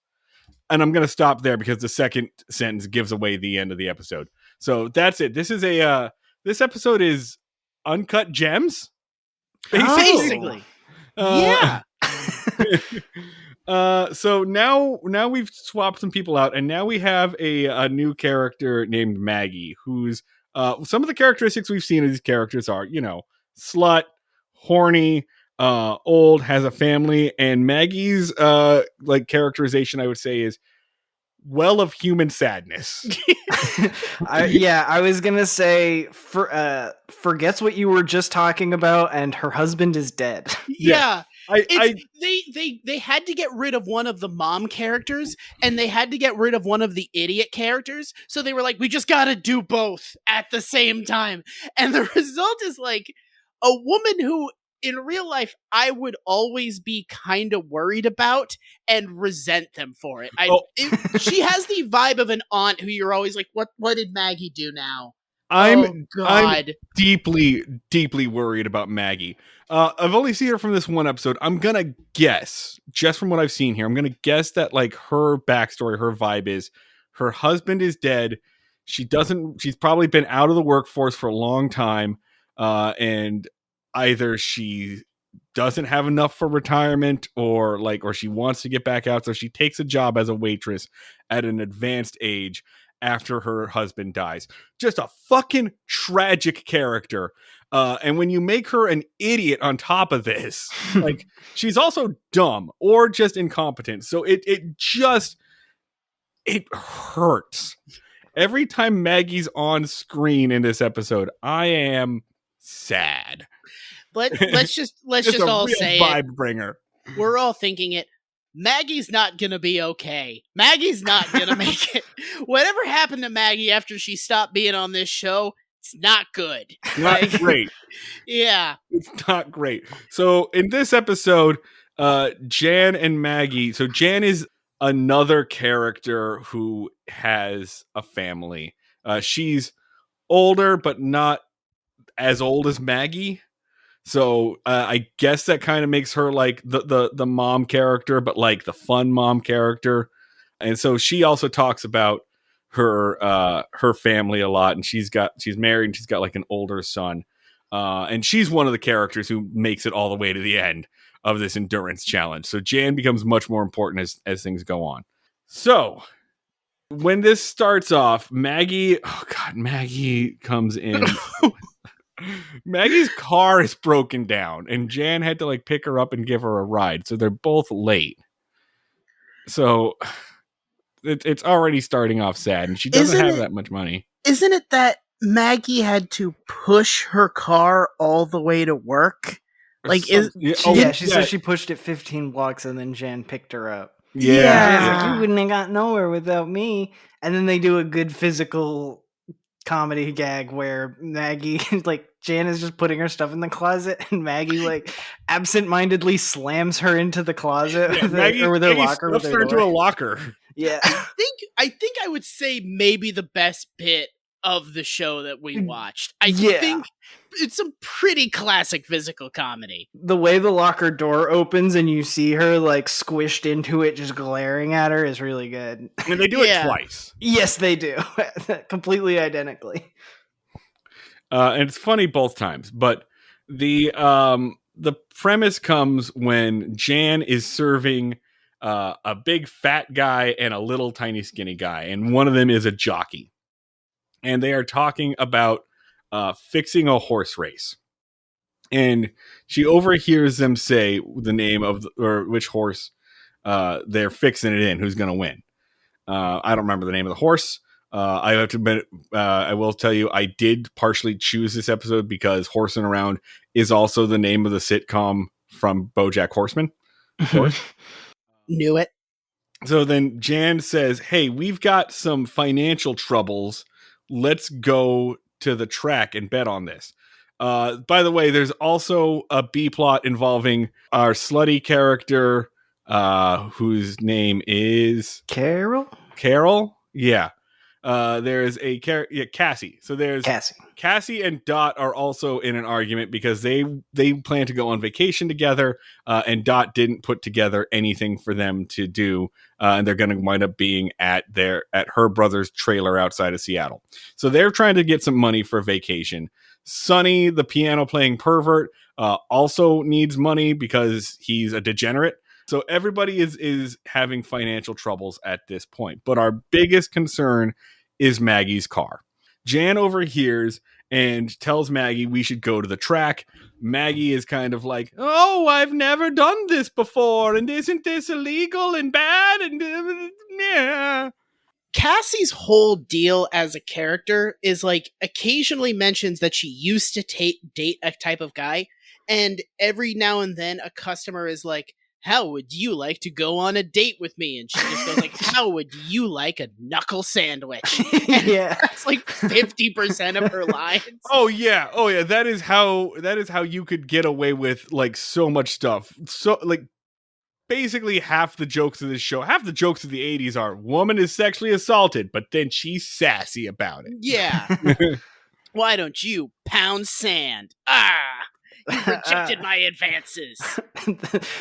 And I'm going to stop there because the second sentence gives away the end of the episode. So that's it. This is this episode is Uncut Gems. Basically. Yeah. So now we've swapped some people out, and now we have a new character named Maggie, who's some of the characteristics we've seen of these characters are, slut, horny, old, has a family, and Maggie's characterization, I would say, is well of human sadness. I was gonna say forgets what you were just talking about, and her husband is dead. Yeah. They had to get rid of one of the mom characters, and they had to get rid of one of the idiot characters. So they were like, we just gotta do both at the same time. And the result is like a woman who in real life I would always be kind of worried about and resent them for it. She has the vibe of an aunt who you're always like, what did Maggie do now? I'm God. deeply, deeply worried about Maggie. I've only seen her from this one episode. I'm gonna guess, just from what I've seen here, I'm gonna guess that like her backstory, her vibe is her husband is dead. She's probably been out of the workforce for a long time, and either she doesn't have enough for retirement, or she wants to get back out, so she takes a job as a waitress at an advanced age after her husband dies. Just a fucking tragic character. And when you make her an idiot on top of this, like, she's also dumb or just incompetent. So it hurts. Every time Maggie's on screen in this episode, I am sad. Let's just all say vibe it. Bringer. We're all thinking it. Maggie's not gonna be okay. Maggie's not gonna make it. Whatever happened to Maggie after she stopped being on this show, it's not good. Not great. Yeah. It's not great. So in this episode, Jan and Maggie. So Jan is another character who has a family. She's older, but not as old as Maggie. So I guess that kind of makes her like the mom character, but like the fun mom character. And so she also talks about her family a lot, and she's married and she's got like an older son. And she's one of the characters who makes it all the way to the end of this endurance challenge. So Jan becomes much more important as things go on. So when this starts off, Maggie comes in. Maggie's car is broken down, and Jan had to like pick her up and give her a ride. So they're both late. So it's already starting off sad, and she doesn't have that much money. Isn't it that Maggie had to push her car all the way to work? Like, she said she pushed it 15 blocks, and then Jan picked her up. Yeah. She's like, you wouldn't have got nowhere without me. And then they do a good physical comedy gag where Maggie, like, Jan is just putting her stuff in the closet, and Maggie like absent-mindedly slams her into the closet with her locker. Stuffs her into a locker. Yeah. I think I would say maybe the best bit of the show that we watched. I Yeah. think it's a pretty classic physical comedy. The way the locker door opens and you see her like squished into it, just glaring at her, is really good. I mean, they do Yeah. it twice. Yes, they do. Completely identically. And it's funny both times, but the premise comes when Jan is serving a big fat guy and a little tiny skinny guy, and one of them is a jockey, and they are talking about fixing a horse race, and she overhears them say the name of or which horse they're fixing it in, who's going to win. I don't remember the name of the horse. I have to admit, I will tell you, I did partially choose this episode because Horsing Around is also the name of the sitcom from BoJack Horseman. Knew it. So then Jan says, hey, we've got some financial troubles. Let's go to the track and bet on this. By the way, there's also a B plot involving our slutty character, whose name is Carol? Yeah. There's a Cassie. So there's Cassie and Dot are also in an argument because they plan to go on vacation together, and Dot didn't put together anything for them to do, and they're going to wind up being at her brother's trailer outside of Seattle. So they're trying to get some money for vacation. Sonny, the piano playing pervert, also needs money because he's a degenerate. So everybody is having financial troubles at this point. But our biggest concern is Maggie's car. Jan overhears and tells Maggie we should go to the track. Maggie is kind of like, oh, I've never done this before, and isn't this illegal and bad? And yeah. Cassie's whole deal as a character is like occasionally mentions that she used to date a type of guy, and every now and then a customer is like, how would you like to go on a date with me? And she just goes like, how would you like a knuckle sandwich? And Yeah. that's like 50% of her lines. Oh yeah. That is how you could get away with like so much stuff. So like basically half the jokes of this show, half the jokes of the 80s are woman is sexually assaulted, but then she's sassy about it. Yeah. Why don't you pound sand? You rejected my advances.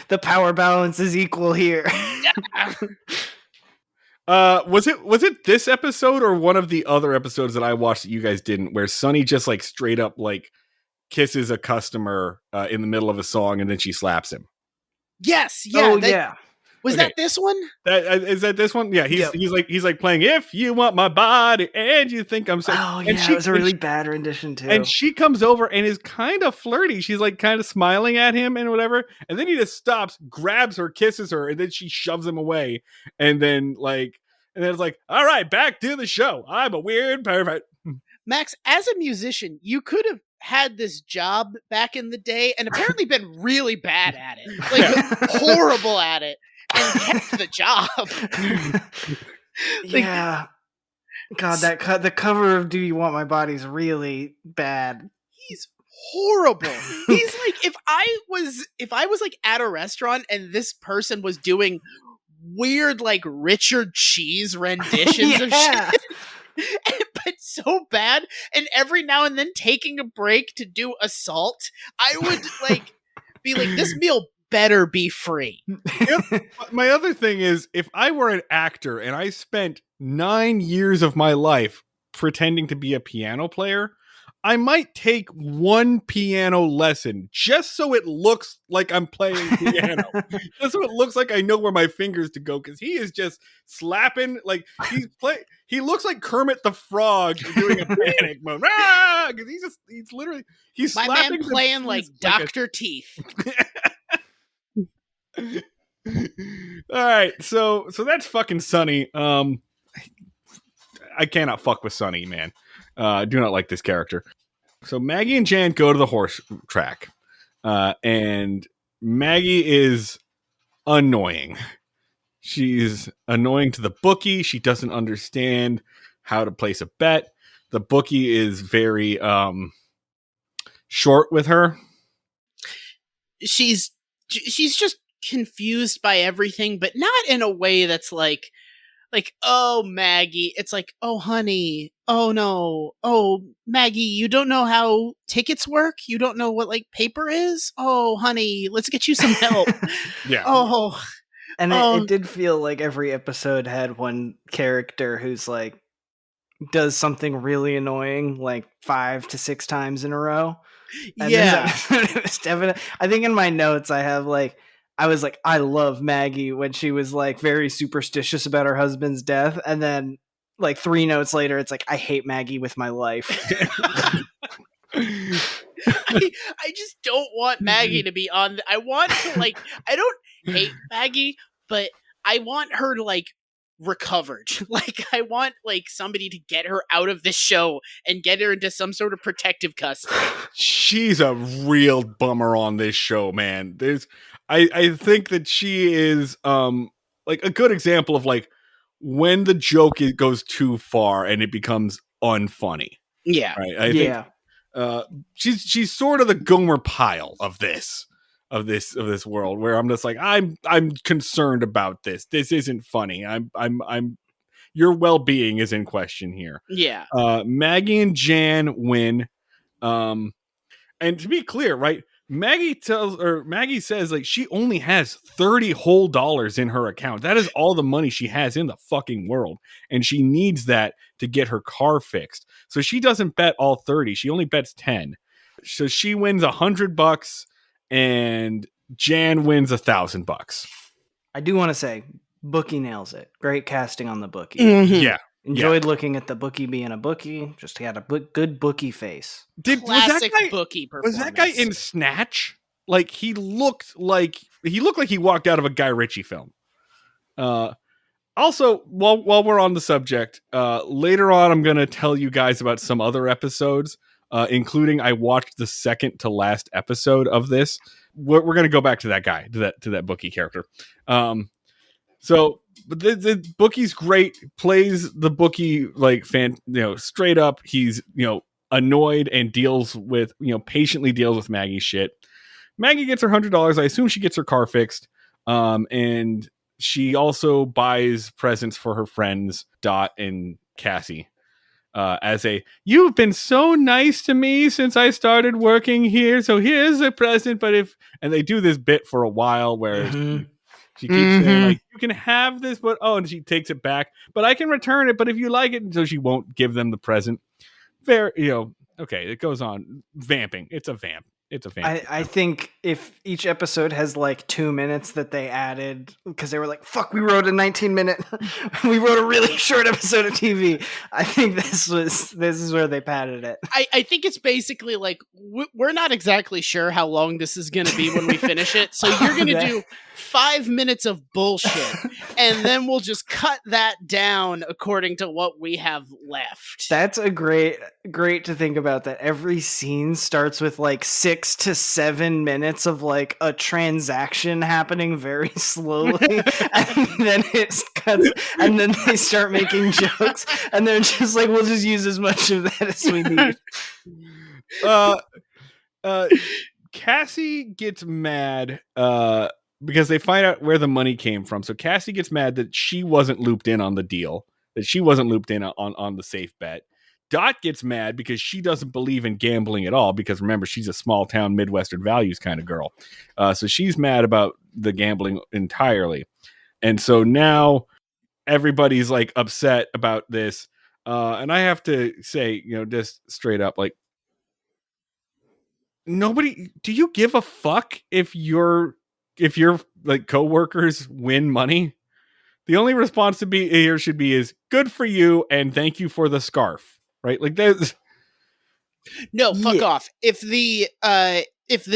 The power balance is equal here. Was it this episode or one of the other episodes that I watched that you guys didn't, where Sonny just like straight up like kisses a customer in the middle of a song and then she slaps him? Yes. Yeah. Yeah. Was Okay. that this one? Is that this one? Yeah, he's like playing "If You Want My Body and You Think I'm Saying." Oh, and yeah, it was a really bad rendition, too. And she comes over and is kind of flirty. She's like kind of smiling at him and whatever. And then he just stops, grabs her, kisses her, and then she shoves him away. And then it's like, all right, back to the show. I'm a weird pervert. Max, as a musician, you could have had this job back in the day and apparently been really bad at it. Like, horrible at it. And kept the job. Yeah. God, the cover of "Do You Want My Body" is really bad. He's horrible. He's like, if I was like at a restaurant and this person was doing weird like Richard Cheese renditions of shit, but so bad, and every now and then taking a break to do Assault, I would like be like, this meal better be free. My other thing is, if I were an actor and I spent 9 years of my life pretending to be a piano player, I might take one piano lesson just so it looks like I'm playing piano. Just so it looks like I know where my fingers to go, because he is just slapping like he looks like Kermit the Frog doing a panic mode. Because he's my slapping man playing like Dr. Teeth. All right, so that's fucking Sonny. I cannot fuck with Sonny, man. I do not like this character. So Maggie and Jan go to the horse track, and Maggie is annoying. She's annoying to the bookie. She doesn't understand how to place a bet. The bookie is very short with her. She's just confused by everything, but not in a way that's like, oh, Maggie. It's like, oh, honey, oh no, oh Maggie, you don't know how tickets work? You don't know what like paper is? Oh honey, let's get you some help. Yeah. Oh, And Oh. it did feel like every episode had one character who's like does something really annoying like 5 to 6 times in a row. And yeah. this episode, it was definitely, I think in my notes I have like, I was like, I love Maggie when she was like very superstitious about her husband's death, and then like 3 notes later it's like, I hate Maggie with my life. I just don't want Maggie to be on. I want to like. I don't hate Maggie, but I want her to like recovered. Like I want like somebody to get her out of this show and get her into some sort of protective custody. She's a real bummer on this show, man. I think that she is like a good example of like when the joke goes too far and it becomes unfunny. Yeah. Right. I think she's sort of the Gomer Pyle of this world, where I'm just like, I'm concerned about this. This isn't funny. I'm your well-being is in question here. Yeah. Maggie and Jan win. And to be clear, right? Maggie says like she only has $30 whole in her account. That is all the money she has in the fucking world. And she needs that to get her car fixed. So she doesn't bet all 30. She only bets 10. So she wins $100 and Jan wins $1,000. I do want to say, Bookie nails it. Great casting on the Bookie. Mhm. Yeah. Enjoyed looking at the Bookie being a Bookie. Just had a good Bookie face. Classic bookie performance. Was that guy in Snatch? Like he looked like he walked out of a Guy Ritchie film. Also, while we're on the subject, later on I'm going to tell you guys about some other episodes, including I watched the second to last episode of this. We're going to go back to that guy, to that Bookie character. But the Bookie's great, plays the Bookie like straight up. He's annoyed and patiently deals with Maggie's shit. Maggie gets her $100. I assume she gets her car fixed. And she also buys presents for her friends Dot and Cassie. You've been so nice to me since I started working here, so here's a present. And they do this bit for a while where she keeps saying like, you can have this, and she takes it back, but I can return it. But if you like it, so she won't give them the present. Okay, it goes on vamping. It's a vamp. I think if each episode has like 2 minutes that they added because they were like, fuck, we wrote a 19-minute, we wrote a really short episode of TV. I think this is where they padded it. I think it's basically like we're not exactly sure how long this is going to be when we finish it. So you're going to do 5 minutes of bullshit, and then we'll just cut that down according to what we have left. That's a great to think about, that every scene starts with like 6 to 7 minutes of like a transaction happening very slowly, and then it cuts, and then they start making jokes, and they're just like, we'll just use as much of that as we need. Cassie gets mad because they find out where the money came from. So Cassie gets mad that she wasn't looped in on the deal, that she wasn't looped in on the safe bet. Dot gets mad because she doesn't believe in gambling at all, because remember, she's a small town Midwestern values kind of girl. So she's mad about the gambling entirely. And so now everybody's like upset about this. And I have to say, just straight up, like, do you give a fuck if your like coworkers win money? The only response to be here should be is good for you and thank you for the scarf. Right? Like there's no, fuck off. If the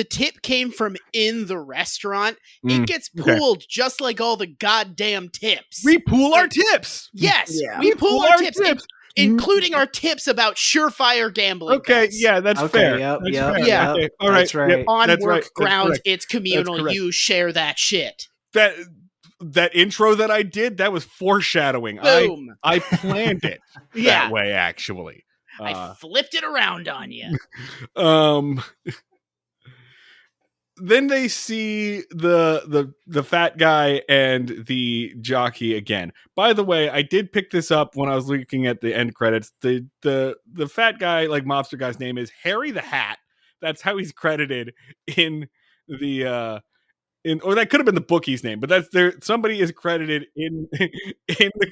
tip came from in the restaurant, it gets pooled just like all the goddamn tips. We pool our tips. Yes, Yeah. we pool our tips. Including our tips about surefire gambling. Okay, bets. Yeah, that's fair. Yep, that's yep, fair. Yeah. Okay, all right. That's right. Yep, On that's work right. grounds, it's communal. That's correct. You share that shit. That intro that I did, that was foreshadowing. Boom. I planned it that way, actually. I flipped it around on you. then they see the fat guy and the jockey again. By the way, I did pick this up when I was looking at the end credits. The fat guy, like mobster guy's name is Harry the Hat. That's how he's credited in the or that could have been the bookie's name, but that's there. Somebody is credited in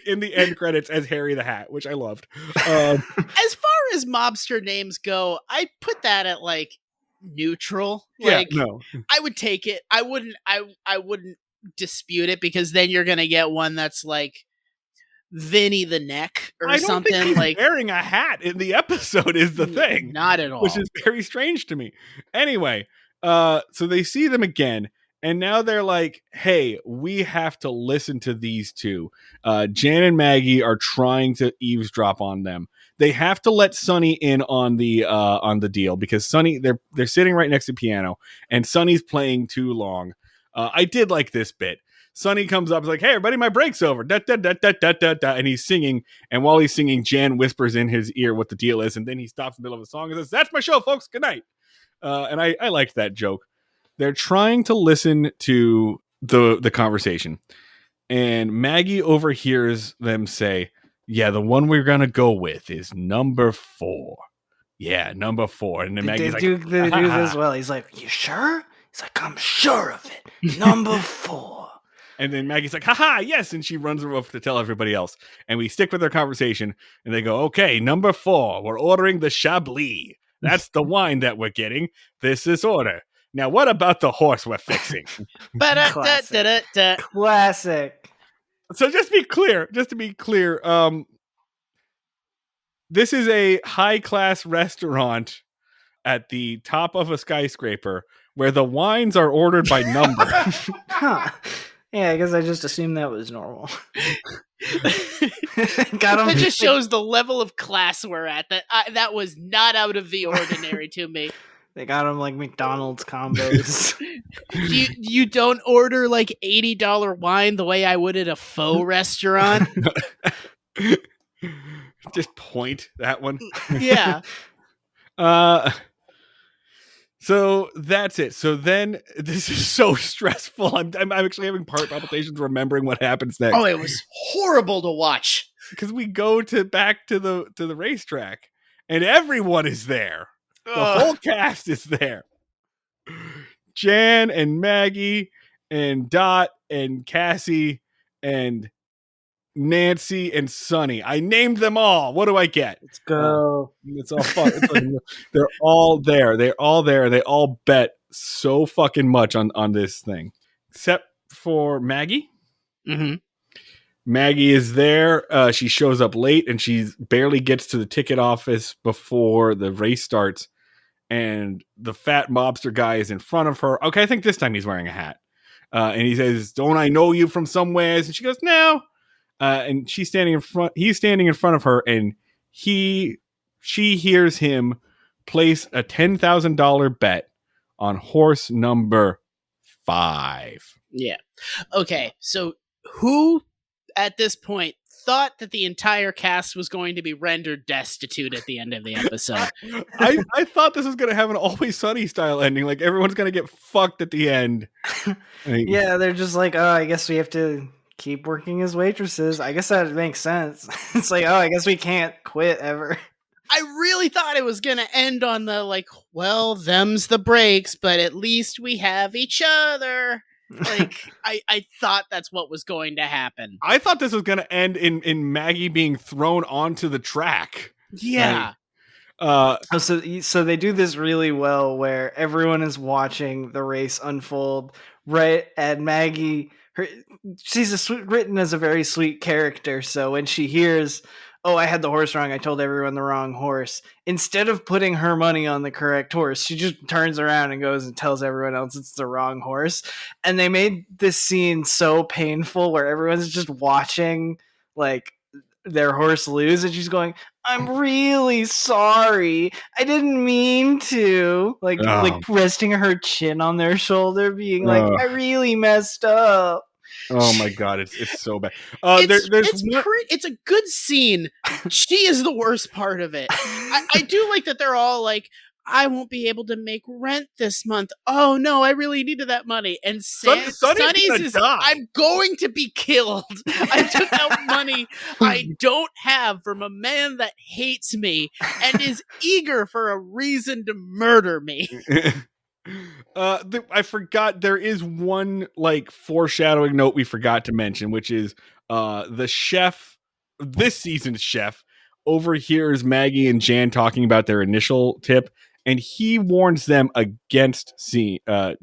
in the end credits as Harry the Hat, which I loved. As far as mobster names go, I put that at like neutral. Like, no, I would take it. I wouldn't dispute it, because then you're gonna get one that's like Vinny the Neck or I don't something. think he's like wearing a hat in the episode is the thing, Not at all. which is very strange to me. Anyway, so they see them again, and now they're like, "Hey, we have to listen to these two." Jan and Maggie are trying to eavesdrop on them. They have to let Sonny in on the deal, because Sonny they're sitting right next to the piano, and Sonny's playing too long. I did like this bit. Sonny comes up, is like, "Hey, everybody, my break's over." Da, da, da, da, da, da, da, and he's singing. And while he's singing, Jan whispers in his ear what the deal is, and then he stops in the middle of a song and says, "That's my show, folks. Good night." And I liked that joke. They're trying to listen to the conversation, and Maggie overhears them say, "Yeah, the one we're gonna go with is number 4. Yeah, number 4." And then Maggie's They like, do this well. He's like, "You sure?" He's like, "I'm sure of it. Number 4." and then Maggie's like, "Haha, yes," and she runs off to tell everybody else. And we stick with their conversation, and they go, "Okay, number 4, we're ordering the Chablis. That's the wine that we're getting. This is order. Now, what about the horse we're fixing?" Ba-da-da-da-da-da. Classic. So just to be clear, this is a high-class restaurant at the top of a skyscraper where the wines are ordered by number. Huh. Yeah, I guess I just assumed that was normal. Got him. That just shows the level of class we're at. That was not out of the ordinary to me. They got him like McDonald's combos. You don't order like $80 wine the way I would at a faux restaurant. Just point that one. Yeah. So that's it. So then this is so stressful. I'm actually having heart palpitations remembering what happens next. Oh, it was horrible to watch. Because we go back to the racetrack, and everyone is there. The whole cast is there. Jan and Maggie and Dot and Cassie and Nancy and Sonny. I named them all. What do I get? Let's go. It's all fun. They're all there. They're all there. They all bet so fucking much on this thing, except for Maggie. Mm-hmm. Maggie is there. She shows up late, and she barely gets to the ticket office before the race starts. And the fat mobster guy is in front of her. Okay, I think this time he's wearing a hat. And he says, "Don't I know you from somewhere?" And she goes, "No." And he's standing in front of her, and she hears him place a $10,000 bet on horse number 5. Yeah. Okay, so who at this point thought that the entire cast was going to be rendered destitute at the end of the episode? I thought this was going to have an Always Sunny style ending. Like, everyone's going to get fucked at the end. Yeah, they're just like, "Oh, I guess we have to keep working as waitresses." I guess that makes sense. It's like, "Oh, I guess we can't quit ever." I really thought it was going to end on the, like, well, them's the breaks, but at least we have each other. Like, I thought that's what was going to happen. I thought this was going to end in Maggie being thrown onto the track. Yeah. So they do this really well where everyone is watching the race unfold, right? And Maggie, she's written as a very sweet character. So when she hears, "Oh, I had the horse wrong. I told everyone the wrong horse," instead of putting her money on the correct horse, she just turns around and goes and tells everyone else it's the wrong horse. And they made this scene so painful where everyone's just watching like their horse lose, and she's going, "I'm really sorry. I didn't mean to." Like resting her chin on their shoulder, being like, "I really messed up." Oh my god, it's so bad. It's a good scene. She is the worst part of it. I do like that they're all like, I won't be able to make rent this month. Oh no, I really needed that money. And Sonny's Sonny's gonna is, die. I'm going to be killed. I took out money I don't have from a man that hates me and is eager for a reason to murder me. I forgot there is one like foreshadowing note we forgot to mention, which is the chef, this season's chef, overhears Maggie and Jan talking about their initial tip, and he warns them against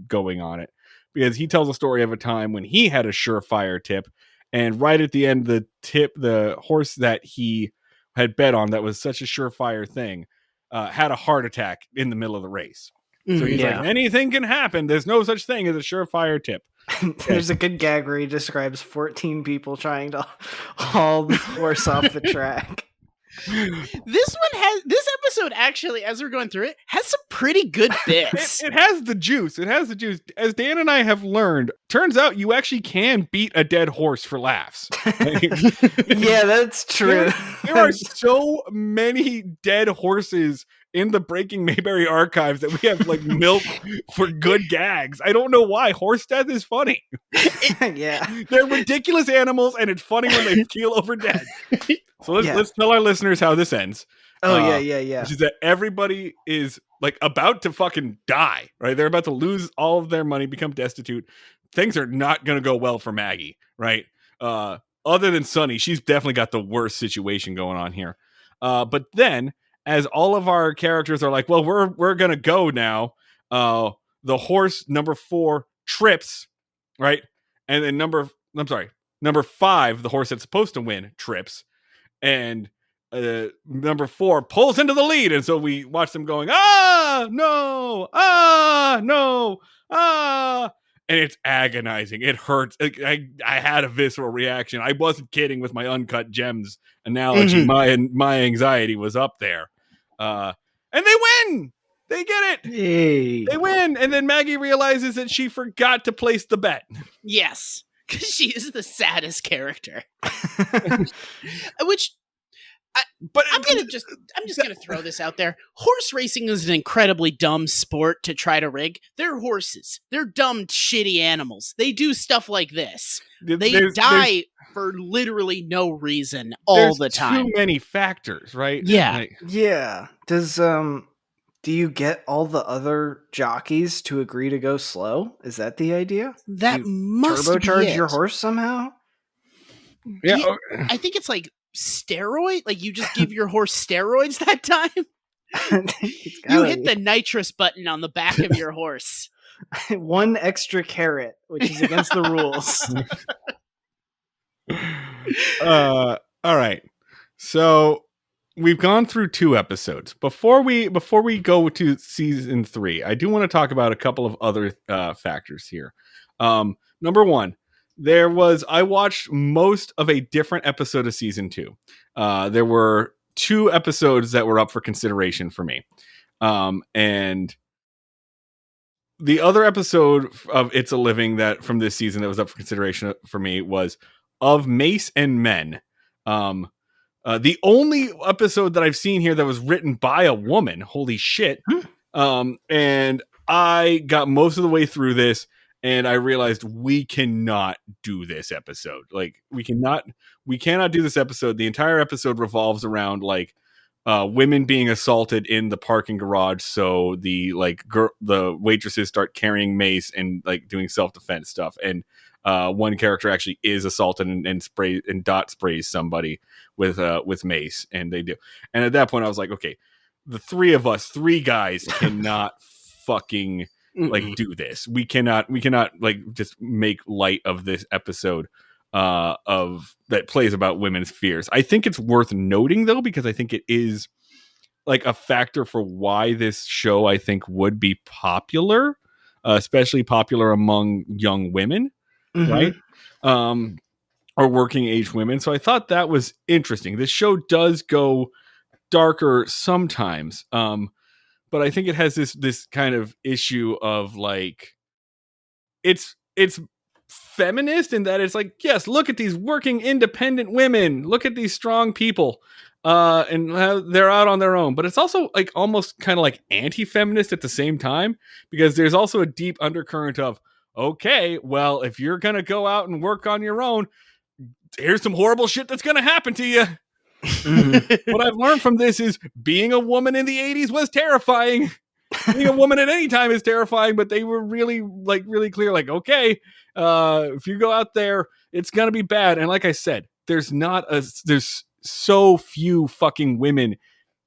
going on it, because he tells a story of a time when he had a surefire tip, and right at the end, the horse that he had bet on that was such a surefire thing had a heart attack in the middle of the race. So he's Yeah. like, anything can happen. There's no such thing as a surefire tip. There's a good gag where he describes 14 people trying to haul the horse off the track. This episode actually, as we're going through it, has some pretty good bits. It has the juice. It has the juice. As Dan and I have learned, turns out you actually can beat a dead horse for laughs. Yeah, that's true. There are so many dead horses in the Breaking Mayberry archives that we have like milk for good gags. I don't know why. Horse death is funny. Yeah. They're ridiculous animals, and it's funny when they keel over dead. So let's tell our listeners how this ends. Oh, yeah. Which is that everybody is like about to fucking die, right? They're about to lose all of their money, become destitute. Things are not going to go well for Maggie, right? Other than Sunny, she's definitely got the worst situation going on here. But then, as all of our characters are like, well, we're going to go now, the horse number 4 trips, right? And then number 5, the horse that's supposed to win, trips. And number 4 pulls into the lead, and so we watch them going, no, and it's agonizing. It hurts. I had a visceral reaction. I wasn't kidding with my uncut gems analogy. My anxiety was up there. And they win. They get it. Hey. They win, and then Maggie realizes that she forgot to place the bet. Yes, because she is the saddest character. Which I'm just gonna throw this out there. Horse racing is an incredibly dumb sport to try to rig. They're horses. They're dumb, shitty animals. They do stuff like this. They die for literally no reason all the time. Too many factors, right? Yeah. Like, Yeah. Do you get all the other jockeys to agree to go slow? Is that the idea? That You must be turbocharge it. your horse somehow? yeah. Yeah. I think it's like steroid. Like you just give your horse steroids that time. You hit the nitrous button on the back of your horse. 1 extra carrot, which is against the rules. All right. So we've gone through 2 episodes. Before we go to season 3, I do want to talk about a couple of other factors here. Number 1, I watched most of a different episode of season 2. There were 2 episodes that were up for consideration for me. And the other episode of It's a Living that from this season that was up for consideration for me was Of Mace and Men. The only episode that I've seen here that was written by a woman. Holy shit. And I got most of the way through this, and I realized we cannot do this episode. Like we cannot do this episode. The entire episode revolves around like women being assaulted in the parking garage. So the waitresses start carrying mace and like doing self-defense stuff. And one character actually is assaulted and dot sprays somebody with mace, and they do. And at that point I was like, okay, the 3 guys cannot fucking like do this. We cannot like just make light of this episode of that plays about women's fears. I think it's worth noting though, because I think it is like a factor for why this show I think would be popular, especially popular among young women, right? Or working age women. So I thought that was interesting. This show does go darker sometimes. But I think it has this kind of issue of like it's feminist in that it's like, yes, look at these working independent women, look at these strong people, and they're out on their own. But it's also like almost kind of like anti-feminist at the same time, because there's also a deep undercurrent of, okay, well, if you're gonna go out and work on your own, here's some horrible shit that's gonna happen to you. What I've learned from this is being a woman in the 80s was terrifying. Being a woman at any time is terrifying, but they were really clear, like, okay, if you go out there, it's gonna be bad. And like I said, there's so few fucking women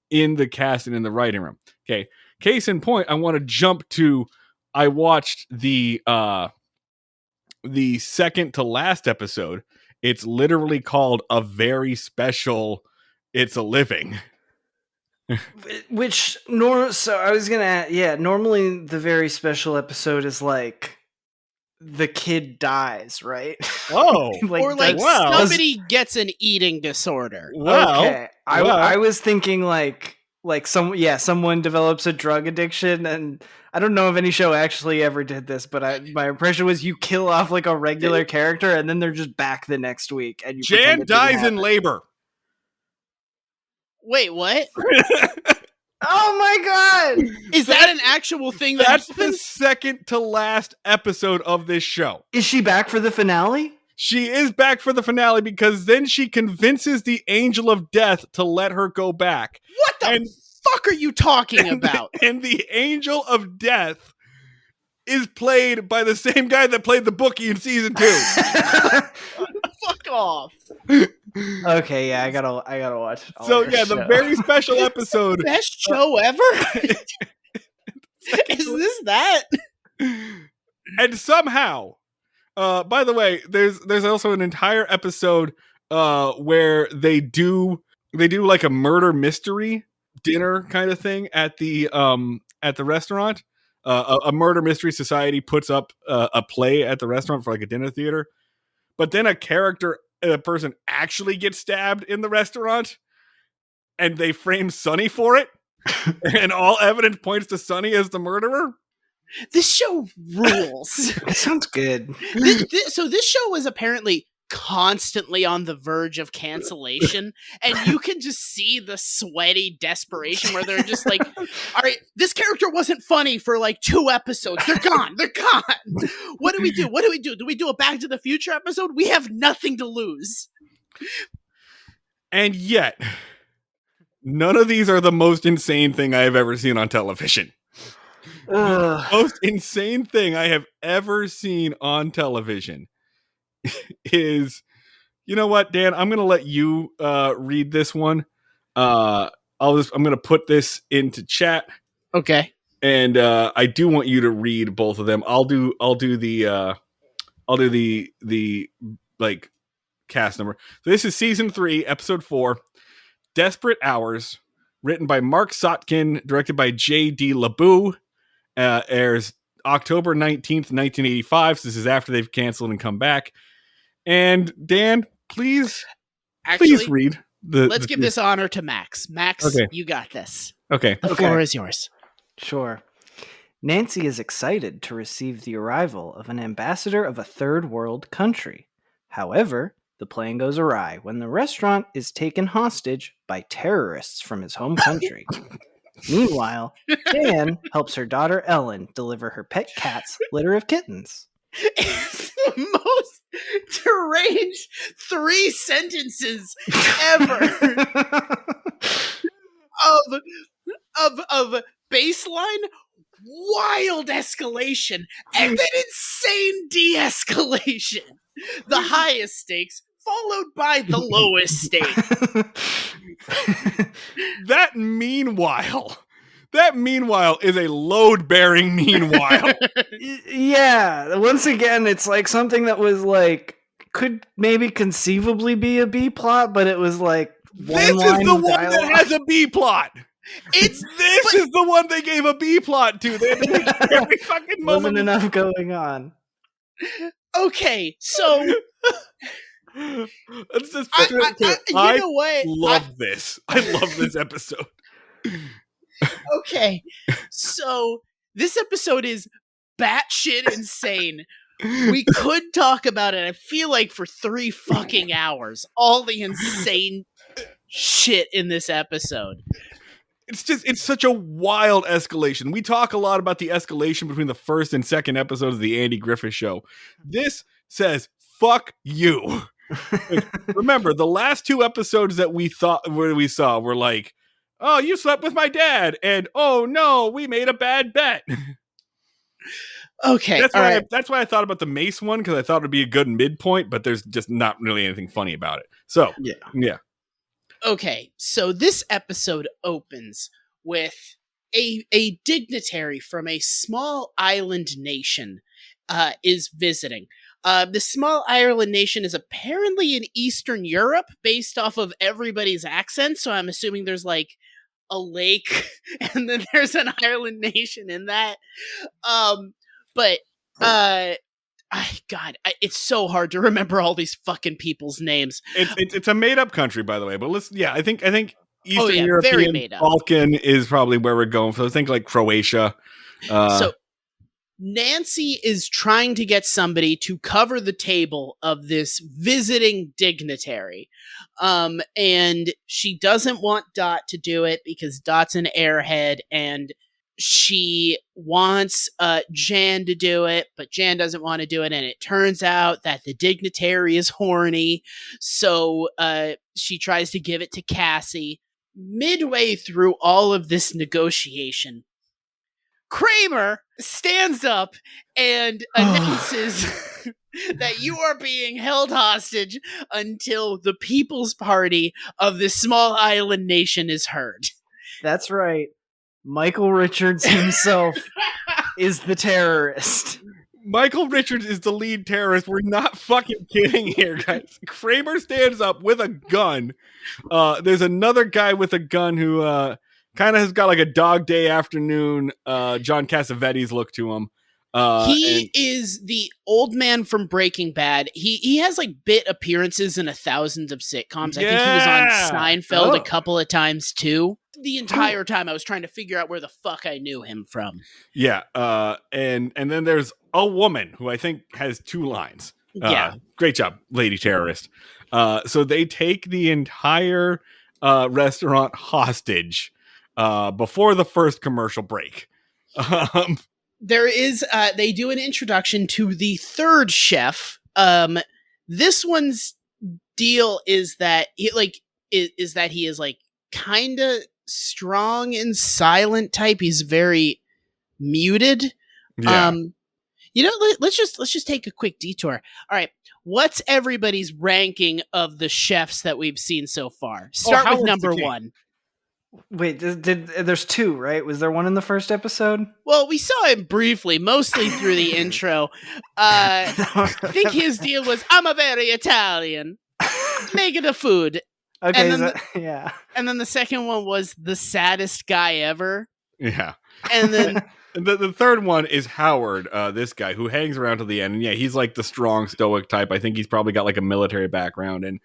in the cast and in the writing room. Okay, case in point, I want to jump to, I watched the second to last episode. It's literally called A Very Special It's a Living. Which so I was gonna normally the very special episode is like the kid dies, right? Oh, Or like wow. somebody gets an eating disorder. Wow. Okay, I was thinking like someone develops a drug addiction, and I don't know if any show actually ever did this, but my impression was you kill off like a regular character and then they're just back the next week. And Jan dies in labor. Wait, what? Oh my god! Is that an actual thing That's the happens? second to last episode of this show. Is she back for the finale? She is back for the finale because then she convinces the Angel of Death to let her go back. What the fuck are you talking about? And the Angel of Death is played by the same guy that played the bookie in season 2. Fuck off. Okay, yeah, I gotta watch. So yeah, the very special episode. Best show ever? Is this that? And somehow, by the way, there's also an entire episode where they do like a murder mystery dinner kind of thing at the restaurant. A murder mystery society puts up a play at the restaurant for like a dinner theater, but then a person actually gets stabbed in the restaurant, and they frame Sonny for it, and all evidence points to Sonny as the murderer. This show rules. That sounds good. So this show was apparently constantly on the verge of cancellation, and you can just see the sweaty desperation where they're just like, all right, this character wasn't funny for like 2 episodes. They're gone. What do we do? Do we do a Back to the Future episode? We have nothing to lose. And yet, none of these are the most insane thing I have ever seen on television. Most insane thing I have ever seen on television is, you know what, Dan? I'm gonna let you read this one. I'm gonna put this into chat. Okay. And I do want you to read both of them. I'll do the like cast number. So this is season 3, episode 4, Desperate Hours, written by Mark Sotkin, directed by J.D. LeBoux. Airs October 19th, 1985. So this is after they've canceled and come back. And Dan, please read the. Let's give this honor to Max. Max, okay. You got this. Okay. The floor is yours. Sure. Nancy is excited to receive the arrival of an ambassador of a third world country. However, the plan goes awry when the restaurant is taken hostage by terrorists from his home country. Meanwhile, Dan helps her daughter Ellen deliver her pet cat's litter of kittens. It's the most deranged 3 sentences ever of baseline wild escalation and then insane de-escalation. The highest stakes followed by the lowest stakes. That meanwhile is a load-bearing meanwhile. Yeah, once again, it's like something that was like could maybe conceivably be a B plot, but it was like This is the one that has a B plot. This is the one they gave a B plot to. They had to make every fucking moment. Wasn't enough going on. Okay, so Let's just you know what? Love this. I love this episode. Okay, so this episode is batshit insane. We could talk about it, I feel like, for 3 fucking hours. All the insane shit in this episode. It's such a wild escalation. We talk a lot about the escalation between the first and second episodes of the Andy Griffith Show. This says, fuck you. Remember, the last 2 episodes that we saw were like, oh, you slept with my dad, and oh no, we made a bad bet. Okay, that's why I thought about the Mace one, because I thought it'd be a good midpoint, but there's just not really anything funny about it. So yeah. Okay, so this episode opens with a dignitary from a small island nation is visiting. The small island nation is apparently in Eastern Europe, based off of everybody's accent. So I'm assuming there's like a lake, and then there's an island nation in that. It's so hard to remember all these fucking people's names. It's a made up country, by the way. But I think Eastern very European made up. Balkan is probably where we're going. So I think like Croatia. So Nancy is trying to get somebody to cover the table of this visiting dignitary. And she doesn't want Dot to do it because Dot's an airhead, and she wants Jan to do it, but Jan doesn't want to do it, and it turns out that the dignitary is horny, so she tries to give it to Cassie. Midway through all of this negotiation, Kramer stands up and announces that you are being held hostage until the People's Party of this small island nation is heard. That's right. Michael Richards himself is the terrorist. Michael Richards is the lead terrorist. We're not fucking kidding here, guys. Kramer stands up with a gun. There's another guy with a gun who kind of has got like a Dog Day Afternoon John Cassavetes look to him. He is the old man from Breaking Bad. He has like bit appearances in thousands of sitcoms. I think he was on Seinfeld a couple of times too. The entire time I was trying to figure out where the fuck I knew him from. Yeah, and then there's a woman who I think has 2 lines. Great job, lady terrorist. So they take the entire restaurant hostage before the first commercial break. There is they do an introduction to the third chef. This one's deal is that he is like kind of strong and silent type. He's very muted. Yeah. Let's just take a quick detour. All right, what's everybody's ranking of the chefs that we've seen so far? Start with number 1. Wait, there's 2, right? Was there one in the first episode? Well, we saw him briefly, mostly through the intro. I think his deal was, I'm a very Italian. Making the food. Okay, and then yeah. And then the second one was the saddest guy ever. Yeah. And then the third one is Howard, this guy who hangs around to the end. And yeah, he's like the strong stoic type. I think he's probably got like a military background, and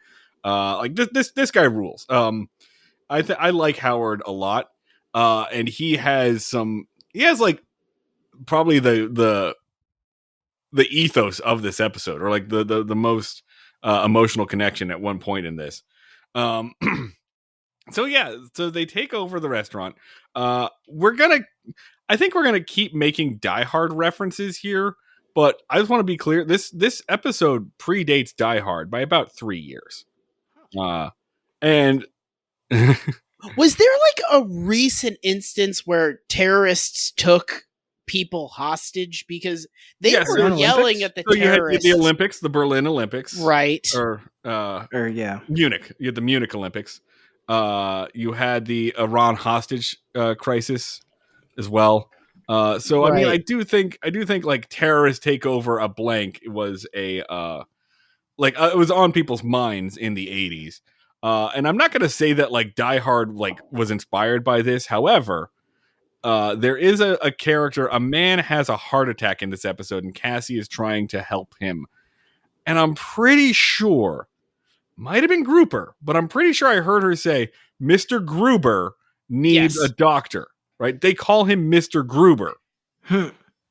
like this guy rules. I like Howard a lot. And he has like probably the ethos of this episode, or like the most emotional connection at one point in this. So they take over the restaurant. I think we're gonna keep making Die Hard references here, but I just want to be clear. This episode predates Die Hard by about 3 years. And was there like a recent instance where terrorists took people hostage? Because they were yelling at the terrorists. You had the Olympics, the Berlin Olympics, right? Or Munich. You had the Munich Olympics. You had the Iran hostage crisis as well. So I mean, I do think like terrorist takeover a blank was it was on people's minds in the 80s. And I'm not going to say that like Die Hard like was inspired by this. However, there is a character, a man has a heart attack in this episode, and Cassie is trying to help him. And I'm pretty sure, might have been Grouper, but I'm pretty sure I heard her say, Mr. Gruber needs a doctor, right? They call him Mr. Gruber.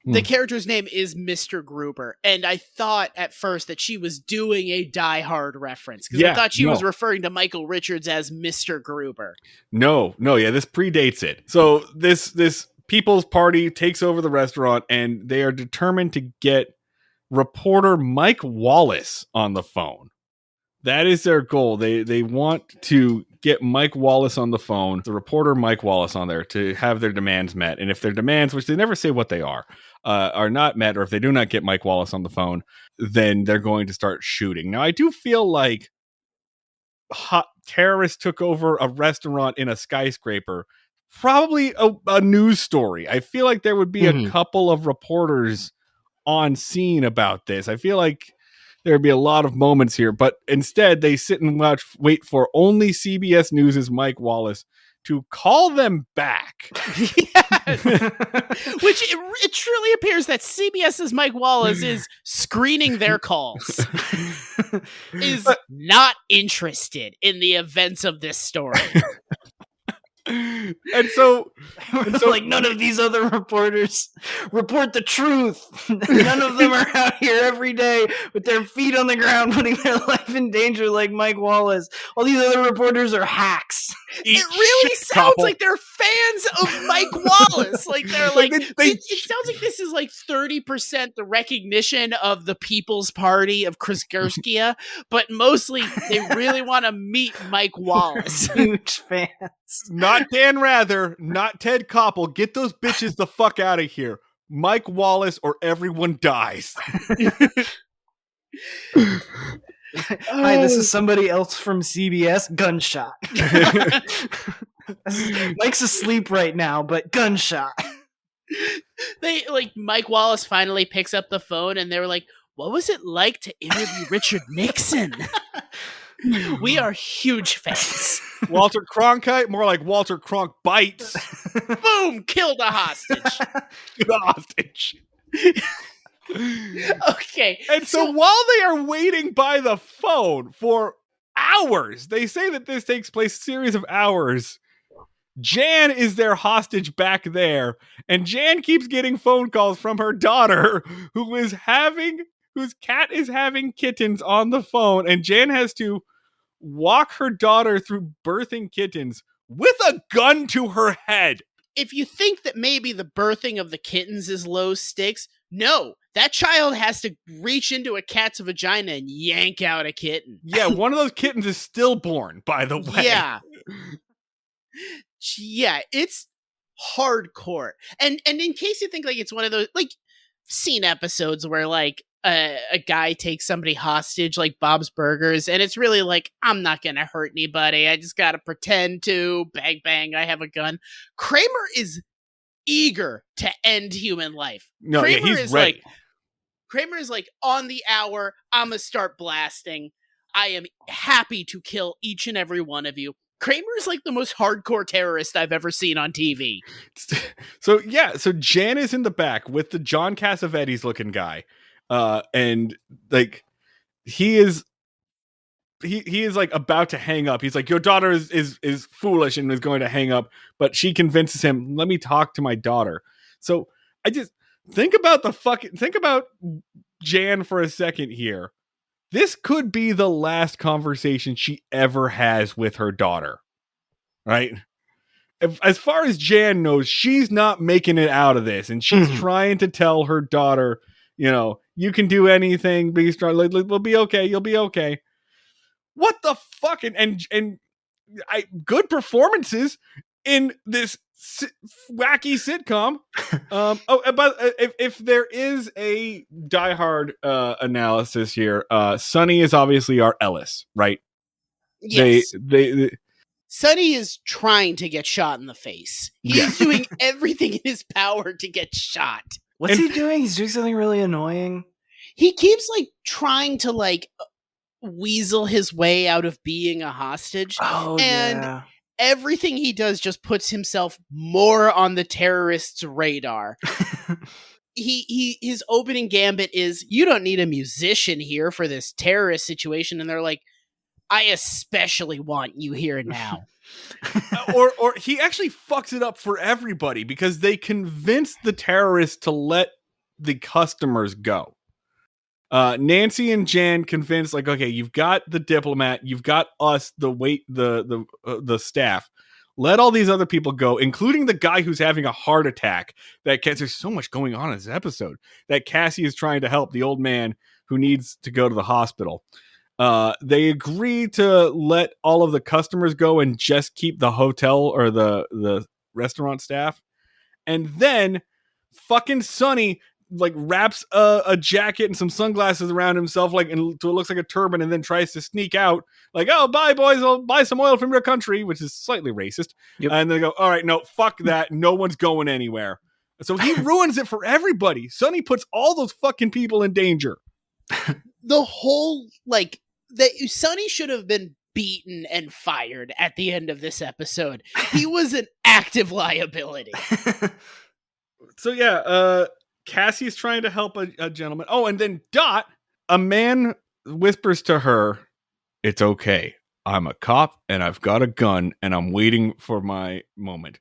The character's name is Mr. Gruber, and I thought at first that she was doing a Die Hard reference because I thought she was referring to Michael Richards as Mr. Gruber. No, this predates it. So this people's party takes over the restaurant, and they are determined to get reporter Mike Wallace on the phone. That is their goal. They want to get Mike Wallace on the phone, the reporter Mike Wallace on there, to have their demands met. And if their demands, which they never say what they are not met, or if they do not get Mike Wallace on the phone, then they're going to start shooting. Now, I do feel like terrorists took over a restaurant in a skyscraper, probably a news story. I feel like there would be a couple of reporters on scene about this. I feel like there'd be a lot of moments here, but instead they sit and wait for only CBS News' Mike Wallace to call them back. Yes. Which it truly appears that CBS's Mike Wallace is screening their calls. Is not interested in the events of this story. And so like, none of these other reporters report the truth. None of them are out here every day with their feet on the ground, putting their life in danger like Mike Wallace. All these other reporters are hacks. It really sounds like they're fans of Mike Wallace. Like they're like, it sounds like this is like 30% the recognition of the People's Party of Kriskerskia, but mostly they really want to meet Mike Wallace. Huge fans. Not Dan Rather, not Ted Koppel. Get those bitches the fuck out of here. Mike Wallace or everyone dies. Hi, this is somebody else from CBS. Gunshot. Mike's asleep right now, but gunshot. Mike Wallace finally picks up the phone and they were like, what was it like to interview Richard Nixon? We are huge fans. Walter Cronkite, more like Walter Cronk bites. Boom! Killed a hostage. Okay. And so while they are waiting by the phone for hours, they say that this takes place a series of hours. Jan is their hostage back there, and Jan keeps getting phone calls from her daughter, whose cat is having kittens on the phone, and Jan has to walk her daughter through birthing kittens with a gun to her head. If you think that maybe the birthing of the kittens is low stakes, no. That child has to reach into a cat's vagina and yank out a kitten. Yeah, one of those kittens is stillborn, by the way. Yeah, it's hardcore. And in case you think like it's one of those like scene episodes where like a guy takes somebody hostage like Bob's Burgers, and it's really like, I'm not gonna hurt anybody, I just gotta pretend to, bang bang, I have a gun. Kramer is eager to end human life. No, Kramer he's is ready. Kramer is like, on the hour, I'm gonna start blasting. I am happy to kill each and every one of you. Kramer is like the most hardcore terrorist I've ever seen on TV. So Jan is in the back with the John Cassavetes looking guy. And like he is like about to hang up. He's like, your daughter is foolish and is going to hang up, but she convinces him, let me talk to my daughter. So I just think about Jan for a second here. This could be the last conversation she ever has with her daughter, right? As far as Jan knows, she's not making it out of this, and she's trying to tell her daughter, you can do anything, be strong, we'll be okay, you'll be okay. What the fuck? And good performances in this wacky sitcom. But if there is a Die Hard analysis here, Sonny is obviously our Ellis, right? Yes. They Sonny is trying to get shot in the face. He's doing everything in his power to get shot. What's he doing? He's doing something really annoying. He keeps like trying to like weasel his way out of being a hostage. Oh, and yeah. Everything he does just puts himself more on the terrorists' radar. His opening gambit is, you don't need a musician here for this terrorist situation. And they're like, I especially want you here now. or he actually fucks it up for everybody because they convince the terrorists to let the customers go. Nancy and Jan convince, like, okay, you've got the diplomat, you've got us, the staff. Let all these other people go, including the guy who's having a heart attack. There's so much going on in this episode that Cassie is trying to help the old man who needs to go to the hospital. They agree to let all of the customers go and just keep the hotel or the restaurant staff. And then fucking Sonny like wraps a jacket and some sunglasses around himself, like, and so it looks like a turban, and then tries to sneak out, like, oh, bye boys, I'll buy some oil from your country, which is slightly racist. Yep. And they go, all right, no, fuck that, no one's going anywhere. So he ruins it for everybody. Sonny puts all those fucking people in danger. The whole, like, Sonny should have been beaten and fired at the end of this episode. He was an active liability. So yeah, Cassie's trying to help a gentleman. Oh, and then Dot, a man whispers to her, it's okay. I'm a cop and I've got a gun and I'm waiting for my moment.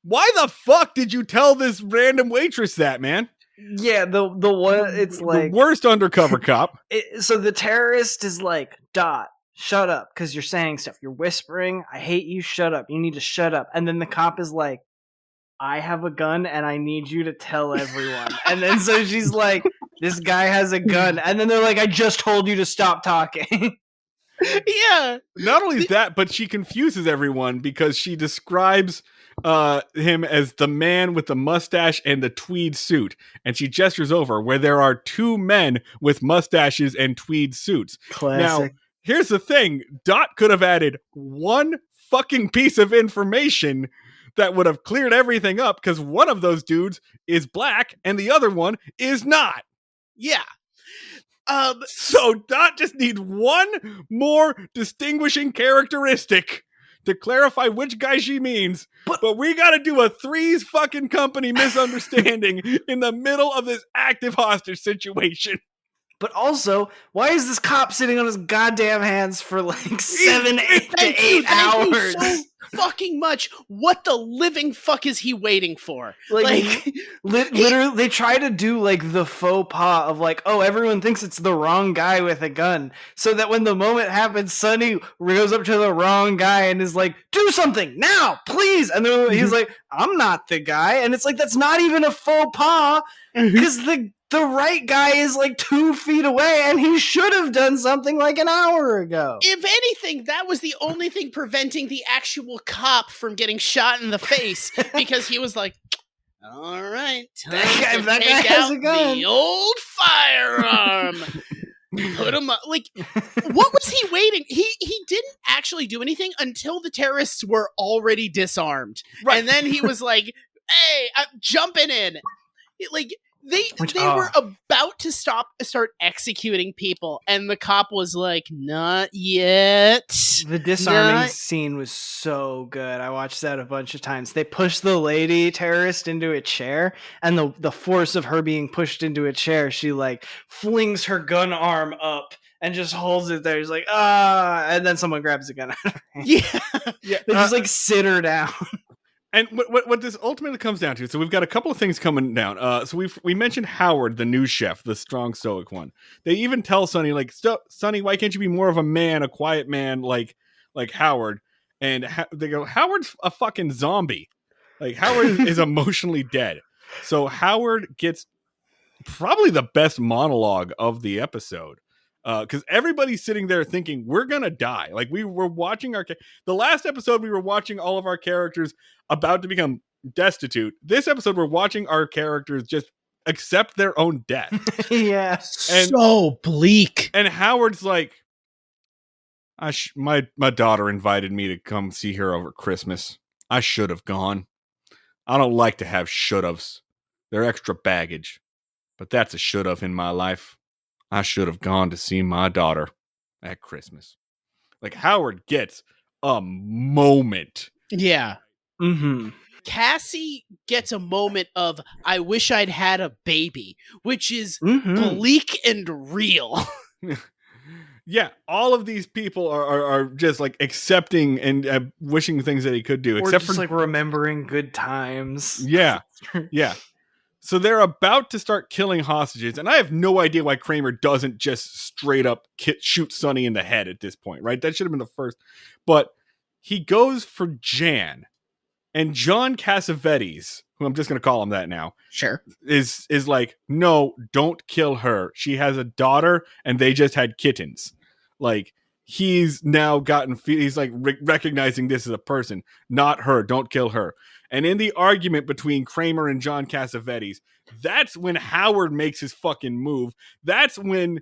Why the fuck did you tell this random waitress that, man? Yeah, the one, it's like the worst undercover cop. So the terrorist is like, Dot, shut up, because you're saying stuff. You're whispering. I hate you. Shut up. You need to shut up. And then the cop is like, I have a gun and I need you to tell everyone. And then so she's like, this guy has a gun. And then they're like, I just told you to stop talking. Yeah. Not only that, but she confuses everyone because she describes him as the man with the mustache and the tweed suit. And she gestures over where there are two men with mustaches and tweed suits. Classic. Now, here's the thing. Dot could have added one fucking piece of information that would have cleared everything up, because one of those dudes is black and the other one is not. Yeah. So Dot just needs one more distinguishing characteristic to clarify which guy she means. But we got to do a Three's fucking Company misunderstanding in the middle of this active hostage situation. But also, why is this cop sitting on his goddamn hands for like 7 to 8 Thank you hours? so fucking much. What the living fuck is he waiting for? Like literally, they try to do like the faux pas of like, oh, everyone thinks it's the wrong guy with a gun, so that when the moment happens, Sonny goes up to the wrong guy and is like, do something now, please. And then he's like, I'm not the guy. And it's like, that's not even a faux pas, because the right guy is like 2 feet away and he should have done something like an hour ago. If anything, that was the only thing preventing the actual cop from getting shot in the face, because he was like, all right, time That guy to take has out a gun. the old firearm. Put him up. Like, what was he waiting? He didn't actually do anything until the terrorists were already disarmed. Right. And then he was like, hey, I'm jumping in. Like, They were about to start executing people, and the cop was like, not yet. The disarming scene was so good. I watched that a bunch of times. They pushed the lady terrorist into a chair, and the force of her being pushed into a chair, she like flings her gun arm up and just holds it there. He's like, and then someone grabs the gun out of her hand. Yeah. They just like sit her down. And what this ultimately comes down to, so we've got a couple of things coming down. So we mentioned Howard, the news chef, the strong stoic one. They even tell Sonny, like, Sonny, why can't you be more of a man, a quiet man like Howard? And they go, Howard's a fucking zombie. Like, Howard is emotionally dead. So Howard gets probably the best monologue of the episode. Because everybody's sitting there thinking we're gonna die. Like, we were watching the last episode, we were watching all of our characters about to become destitute. This episode, we're watching our characters just accept their own death. Yeah, So bleak. And Howard's like, my daughter invited me to come see her over Christmas. I should have gone. I don't like to have should-haves. They're extra baggage. But that's a should-have in my life. I should have gone to see my daughter at Christmas. Like, Howard gets a moment. Yeah. Mm-hmm. Cassie gets a moment of, I wish I'd had a baby, which is Mm-hmm. bleak and real. Yeah, all of these people are just like accepting and wishing things that he could do, Or except just for like remembering good times. yeah. So they're about to start killing hostages, and I have no idea why Kramer doesn't just straight up shoot Sonny in the head at this point, right? That should have been the first. But he goes for Jan, and John Cassavetes, who I'm just going to call him that now, Sure. is like, no, don't kill her. She has a daughter, and they just had kittens. Like, he's now he's like recognizing this as a person, not her. Don't kill her. And in the argument between Kramer and John Cassavetes, that's when Howard makes his fucking move. That's when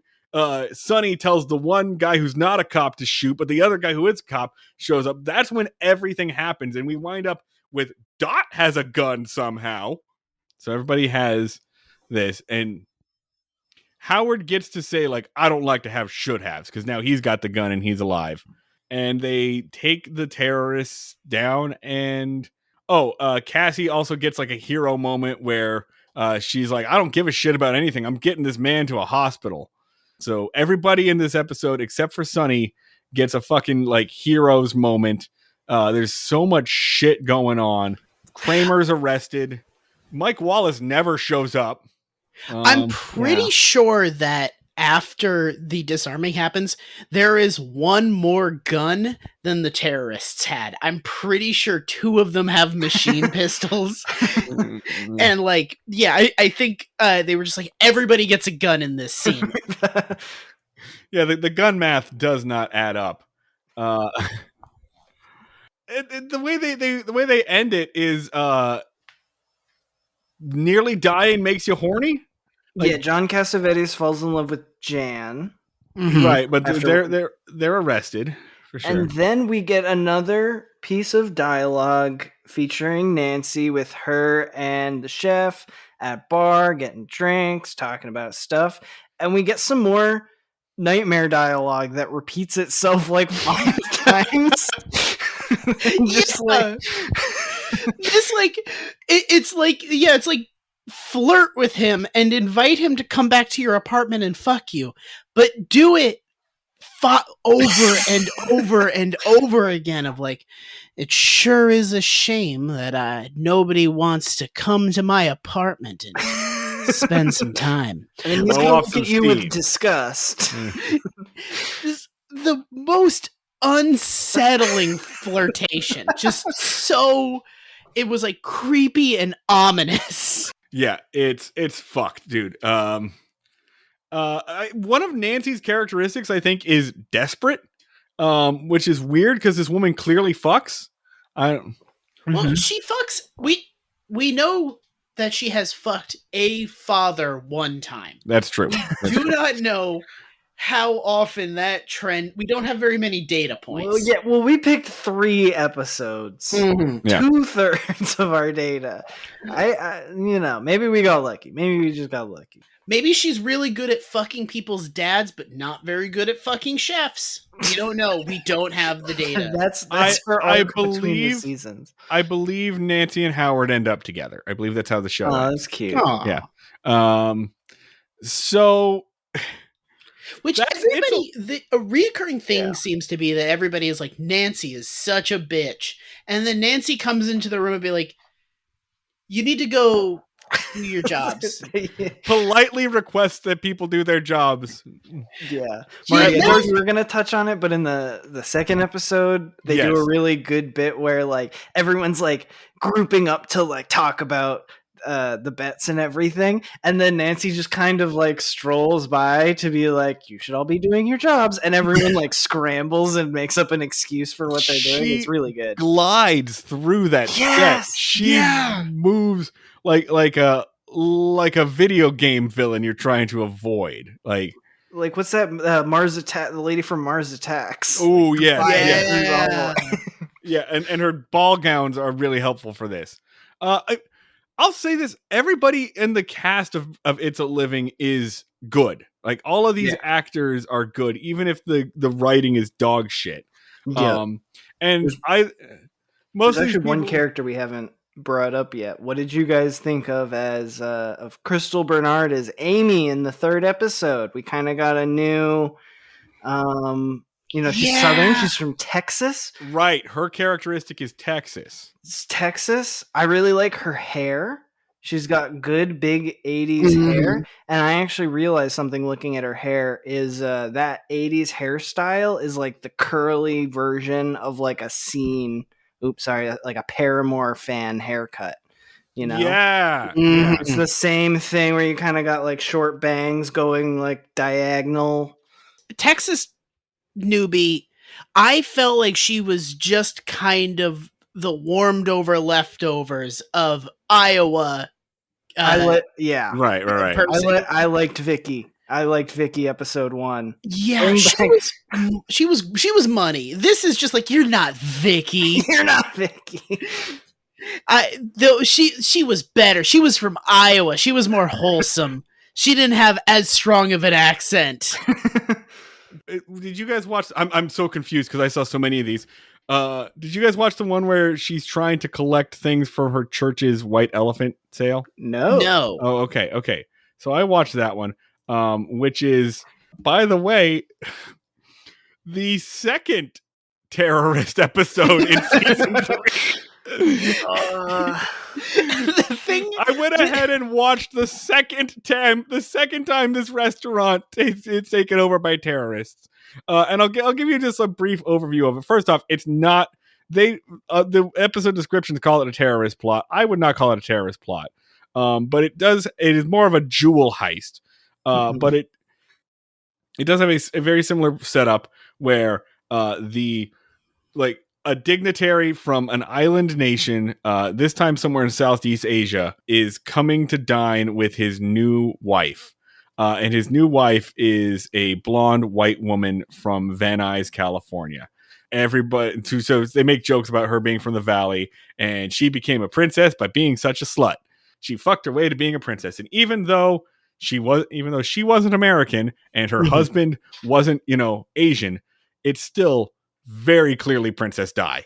Sonny tells the one guy who's not a cop to shoot, but the other guy who is a cop shows up. That's when everything happens. And we wind up with Dot has a gun somehow. So everybody has this. And Howard gets to say, like, I don't like to have should haves, because now he's got the gun and he's alive. And they take the terrorists down, and Cassie also gets like a hero moment where she's like, I don't give a shit about anything. I'm getting this man to a hospital. So everybody in this episode, except for Sonny, gets a fucking like hero's moment. There's so much shit going on. Kramer's arrested. Mike Wallace never shows up. I'm pretty sure that after the disarming happens, there is one more gun than the terrorists had. I'm pretty sure 2 of them have machine pistols. And like, yeah, I think they were just like, everybody gets a gun in this scene. Yeah, the gun math does not add up. The way they end it is nearly dying makes you horny. Like, yeah, John Cassavetes falls in love with Jan. Mhm. Right, but After- they're arrested for sure. And then we get another piece of dialogue featuring Nancy with her and the chef at bar getting drinks, talking about stuff. And we get some more nightmare dialogue that repeats itself like 5 times. Just like it's like flirt with him and invite him to come back to your apartment and fuck you, but do it over and over and over again of like, it sure is a shame that nobody wants to come to my apartment and spend some time. and he's Blow gonna off look some at you with steam. disgust. Just the most unsettling flirtation. Just so it was like creepy and ominous. Yeah, it's fucked, dude. One of Nancy's characteristics, I think, is desperate, which is weird because this woman clearly fucks. Well, she fucks. We know that she has fucked a father one time. That's true. Do not know how often that trend. We don't have very many data points. Well, we picked 3 episodes. Mhm. Yeah. 2/3 of our data. I maybe we got lucky. Maybe we just got lucky. Maybe she's really good at fucking people's dads, but not very good at fucking chefs. We don't know. We don't have the data. That's I between the believe- seasons. I believe Nancy and Howard end up together. I believe that's how the show Oh, ends. that's cute. Aw. Yeah. So Which That's- a reoccurring thing Yeah. seems to be that everybody is like, Nancy is such a bitch. And then Nancy comes into the room and be like, you need to go do your jobs. politely requests that people do their jobs. Yeah. Yeah, Mark, that- we were gonna touch on it, but in the second episode, they do Yes. a really good bit where like everyone's like grouping up to like talk about the bets and everything, and then Nancy just kind of like strolls by to be like, you should all be doing your jobs, and everyone like scrambles and makes up an excuse for what they're doing. She It's really good. Glides through that set. Yes, She yeah. moves like a video game villain you're trying to avoid. Like, Like what's that Mars Attack, the lady from Mars Attacks. oh yeah, Flying yeah, through all- yeah, and her ball gowns are really helpful for this. I'll say this: everybody in the cast of It's a Living is good. Like all of these actors are good, even if the writing is dog shit. Yeah. And There's- most There's of these actually one people- character we haven't brought up yet. What did you guys think of as of Crystal Bernard as Amy in the 3rd episode? We kind of got a new she's Yeah. Southern, she's from Texas. Right, her characteristic is Texas. It's Texas. I really like her hair. She's got good big 80s hair, and I actually realized something looking at her hair is that 80s hairstyle is like the curly version of like a scene. Oops, sorry, like a Paramore fan haircut. You know? Yeah. It's the same thing where you kind of got like short bangs going like diagonal. Texas newbie, I felt like she was just kind of the warmed over leftovers of Iowa. Yeah, Right. person. I liked Vicky. I liked Vicky episode 1. Yeah, Bring she was money. This is just like, you're not Vicky. You're not Vicky. She was better. She was from Iowa. She was more wholesome. She didn't have as strong of an accent. Did you guys watch? I'm so confused because I saw so many of these. Did you guys watch the one where she's trying to collect things for her church's white elephant sale? No. Oh, okay. So I watched that one, which is, by the way, the second terrorist episode in season 3. The thing I went ahead and watched the second time this restaurant is taken over by terrorists. And I'll give you just a brief overview of it. First off, it's not the episode descriptions call it a terrorist plot. I would not call it a terrorist plot. But it is more of a jewel heist. But it does have a very similar setup where a dignitary from an island nation, this time somewhere in Southeast Asia, is coming to dine with his new wife. And his new wife is a blonde white woman from Van Nuys, California. So they make jokes about her being from the valley, and she became a princess by being such a slut. She fucked her way to being a princess. And even though she wasn't American and her husband wasn't, Asian, it's still very clearly Princess Di.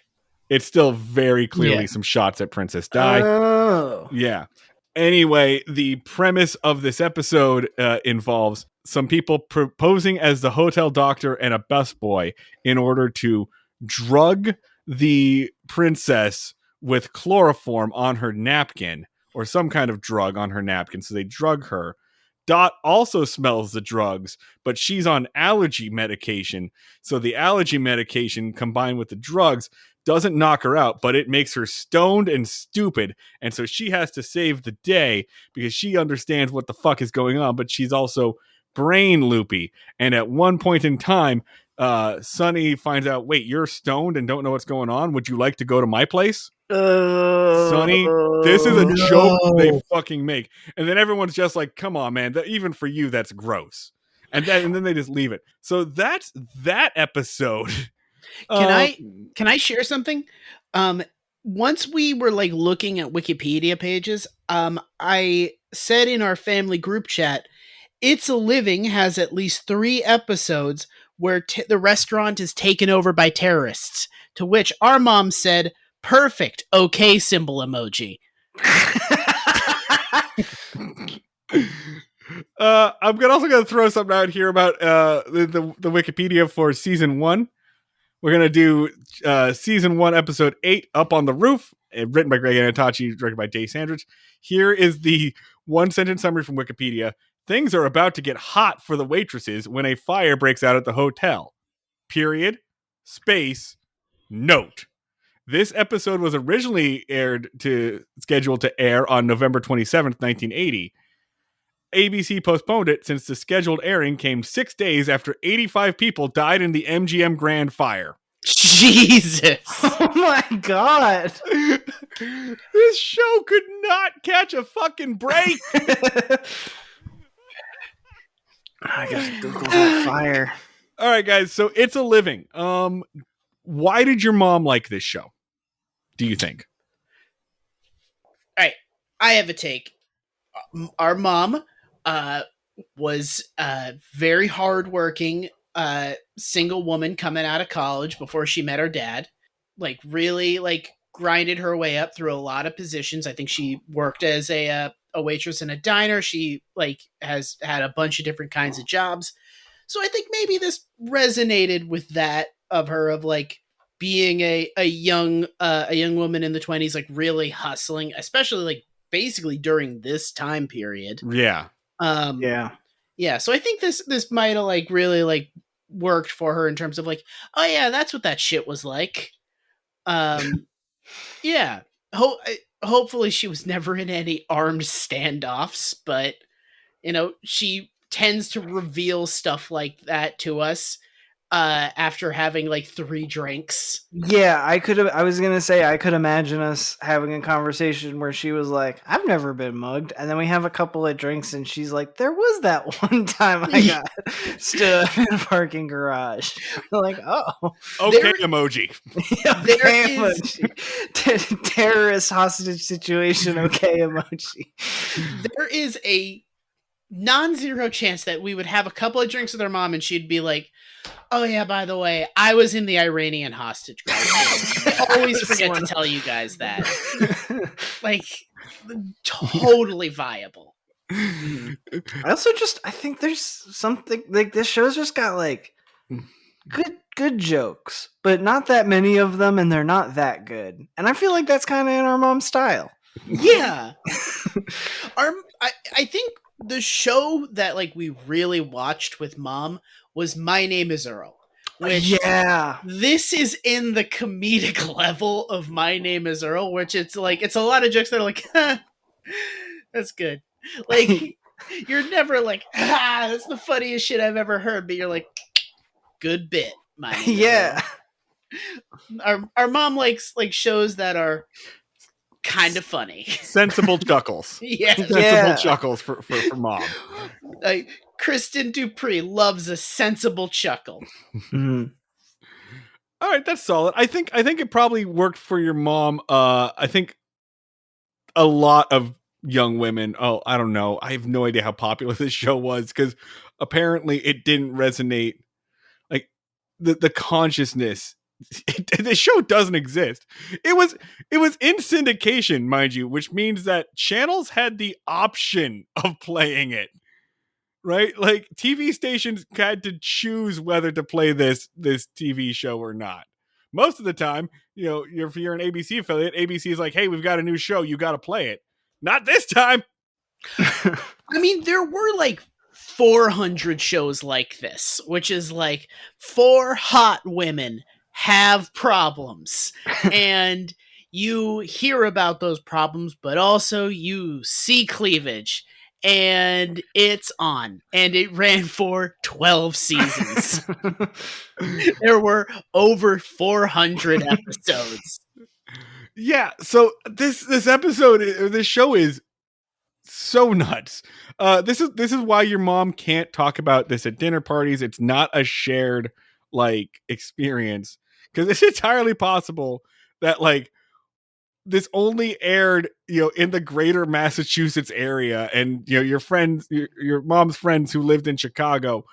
It's still very clearly some shots at Princess Di. Oh. Yeah. Anyway, the premise of this episode involves some people posing as the hotel doctor and a busboy in order to drug the princess with chloroform on her napkin, or some kind of drug on her napkin. So they drug her. Dot also smells the drugs, but she's on allergy medication. So the allergy medication combined with the drugs doesn't knock her out, but it makes her stoned and stupid. And so she has to save the day because she understands what the fuck is going on, but she's also brain loopy. And at one point in time, Sonny finds out, wait, you're stoned and don't know what's going on? Would you like to go to my place? Sonny, this is a joke they fucking make. And then everyone's just like, come on, man. Even for you, that's gross. And then they just leave it. So that's that episode. Can I share something? Once we were like looking at Wikipedia pages, I said in our family group chat, It's a Living has at least 3 episodes where the restaurant is taken over by terrorists, to which our mom said, perfect, okay symbol emoji. I'm also going to throw something out here about the Wikipedia for season 1. We're going to do season 1, episode 8, Up on the Roof, written by Greg Anatachi, directed by Dave Sandrich. Here is the 1-sentence summary from Wikipedia. Things are about to get hot for the waitresses when a fire breaks out at the hotel. Period. Space. Note. This episode was originally scheduled to air on November 27th, 1980. ABC postponed it since the scheduled airing came 6 days after 85 people died in the MGM Grand fire. Jesus. Oh my god. This show could not catch a fucking break. I gotta Google that fire. All right, guys. So It's a Living. Why did your mom like this show? Do you think? All right, I have a take. Our mom was a very hardworking single woman coming out of college before she met her dad. Like really, like grinded her way up through a lot of positions. I think she worked as a waitress in a diner. She like has had a bunch of different kinds of jobs. So I think maybe this resonated with that of her, of like being a young woman in the 20s, like really hustling, especially like basically during this time period. Yeah. Yeah. Yeah, so I think this might have like really like worked for her in terms of like, oh yeah, that's what that shit was like. Yeah. Hopefully she was never in any armed standoffs, but she tends to reveal stuff like that to us after having like 3 drinks. Yeah, I was gonna say I could imagine us having a conversation where she was like, "I've never been mugged," and then we have a couple of drinks, and she's like, "There was that one time I got stood up in a parking garage." We're like, "Oh, Okay, There- emoji. okay, There is- emoji. Terrorist hostage situation." Okay, emoji. There is a non-zero chance that we would have a couple of drinks with her mom and she'd be like, oh yeah, by the way, I was in the Iranian hostage crisis. I always forget to tell you guys that. Like, totally viable. I also I think there's something like this show's just got like good jokes, but not that many of them, and they're not that good. And I feel like that's kind of in our mom's style. Yeah. I think the show that like we really watched with mom was My Name is Earl. Which Yeah. this is in the comedic level of My Name is Earl, which it's like it's a lot of jokes that are like, that's good. Like you're never like, that's the funniest shit I've ever heard, but you're like, good bit. My Name is Yeah. Earl. Our mom likes like shows that are kind of funny. Sensible chuckles. Yeah. Sensible Yeah. chuckles for mom. Like Kristen Dupree loves a sensible chuckle. Mhm. All right, that's solid. I think it probably worked for your mom. I think a lot of young women. Oh, I don't know. I have no idea how popular this show was because apparently it didn't resonate. Like the consciousness. The show doesn't exist. It was in syndication, mind you, which means that channels had the option of playing it. Right? Like TV stations had to choose whether to play this TV show or not. Most of the time, if you're an ABC affiliate, ABC is like, hey, we've got a new show, you got to play it. Not this time. I mean, there were like 400 shows like this, which is like 4 hot women have problems. And you hear about those problems, but also you see cleavage. And it's on. And it ran for 12 seasons. There were over 400 episodes. Yeah, so this show is so nuts. This is why your mom can't talk about this at dinner parties. It's not a shared like experience because it's entirely possible that like this only aired in the greater Massachusetts area, and your friends, your mom's friends who lived in Chicago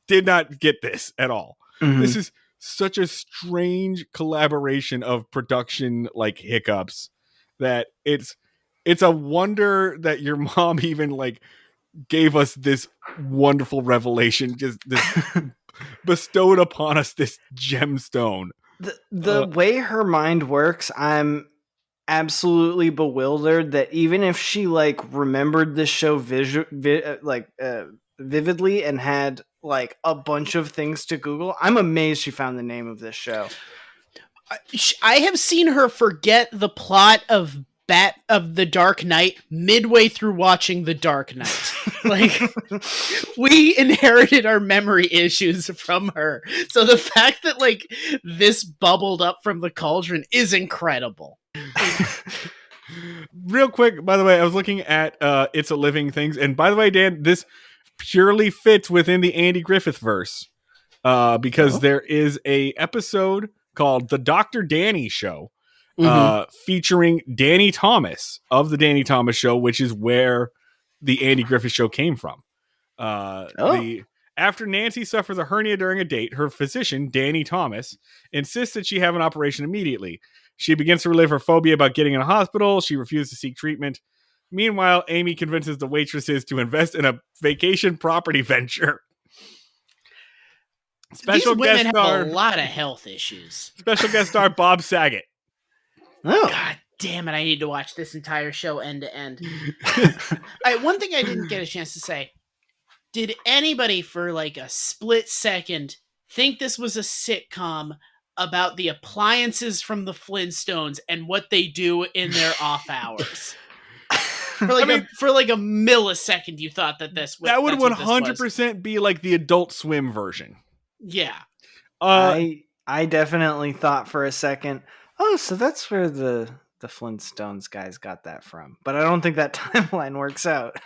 did not get this at all. Mhm. This is such a strange collaboration of production like hiccups that it's a wonder that your mom even like gave us this wonderful revelation, just this bestowed upon us this gemstone. The way her mind works, I'm absolutely bewildered that even if she like remembered this show vividly and had like a bunch of things to Google, I'm amazed she found the name of this show. I have seen her forget the plot of The Dark Knight midway through watching The Dark Knight. Like, we inherited our memory issues from her. So the fact that like this bubbled up from the cauldron is incredible. Real quick, by the way, I was looking at It's a Living Things, and by the way, Dan, this purely fits within the Andy Griffith verse because there is a episode called The Dr. Danny Show featuring Danny Thomas of the Danny Thomas Show, which is where the Andy Griffith Show came from. After Nancy suffers a hernia during a date, her physician, Danny Thomas, insists that she have an operation immediately. She begins to relive her phobia about getting in a hospital. She refuses to seek treatment. Meanwhile, Amy convinces the waitresses to invest in a vacation property venture. Special These women guest have star, a lot of health issues. special guest star Bob Saget. Oh, God damn it, I need to watch this entire show end to end. One thing I didn't get a chance to say. Did anybody for like a split second think this was a sitcom about the appliances from the Flintstones and what they do in their off hours? For like a millisecond, you thought that that would that's what this was. 100% be like the Adult Swim version. Yeah. I definitely thought for a second, oh, so that's where the Flintstones guys got that from. But I don't think that timeline works out.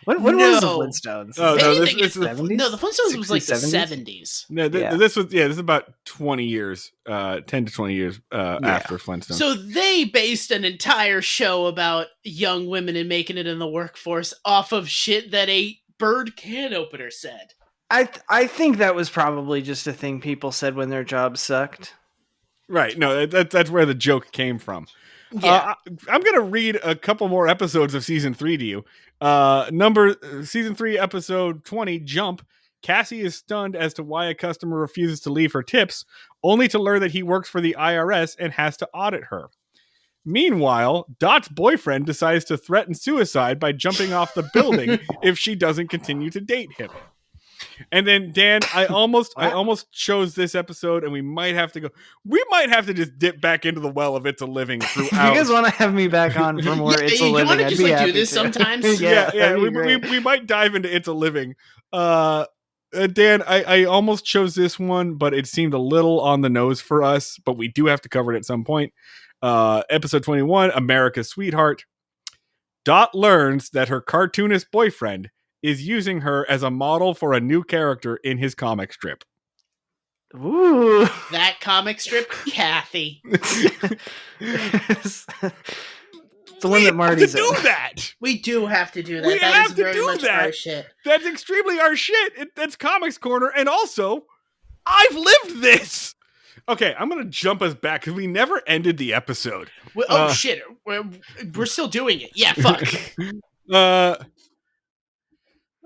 when was the No. Flintstones? Oh, no, Anything this is is the 70s? no, the Flintstones was like the 60s, 70s. No, this is about 20 years, 10 to 20 years after Flintstones. So they based an entire show about young women and making it in the workforce off of shit that a bird can opener said. I think that was probably just a thing people said when their jobs sucked. Right. No, that's where the joke came from. Yeah. I'm going to read a couple more episodes of season 3 to you. Season 3, episode 20, Jump. Cassie is stunned as to why a customer refuses to leave her tips, only to learn that he works for the IRS and has to audit her. Meanwhile, Dot's boyfriend decides to threaten suicide by jumping off the building if she doesn't continue to date him. And then Dan, I almost chose this episode, and we might have to just dip back into the well of It's a Living throughout. If you guys want to have me back on for more It's a Living, you want to I'd just be like happy do this to. sometimes? yeah, we might dive into It's a Living. Dan, I almost chose this one, but it seemed a little on the nose for us, but we do have to cover it at some point. Episode 21, America's Sweetheart. Dot learns that her cartoonist boyfriend is using her as a model for a new character in his comic strip. Ooh. That comic strip, Kathy. It's the one that Marty's do in. that. We do have to do that. We That have is to very do much that. our shit. That's extremely our shit. That's Comics Corner, and also, I've lived this. Okay, I'm gonna jump us back because we never ended the episode. Shit, we're still doing it. Yeah, fuck.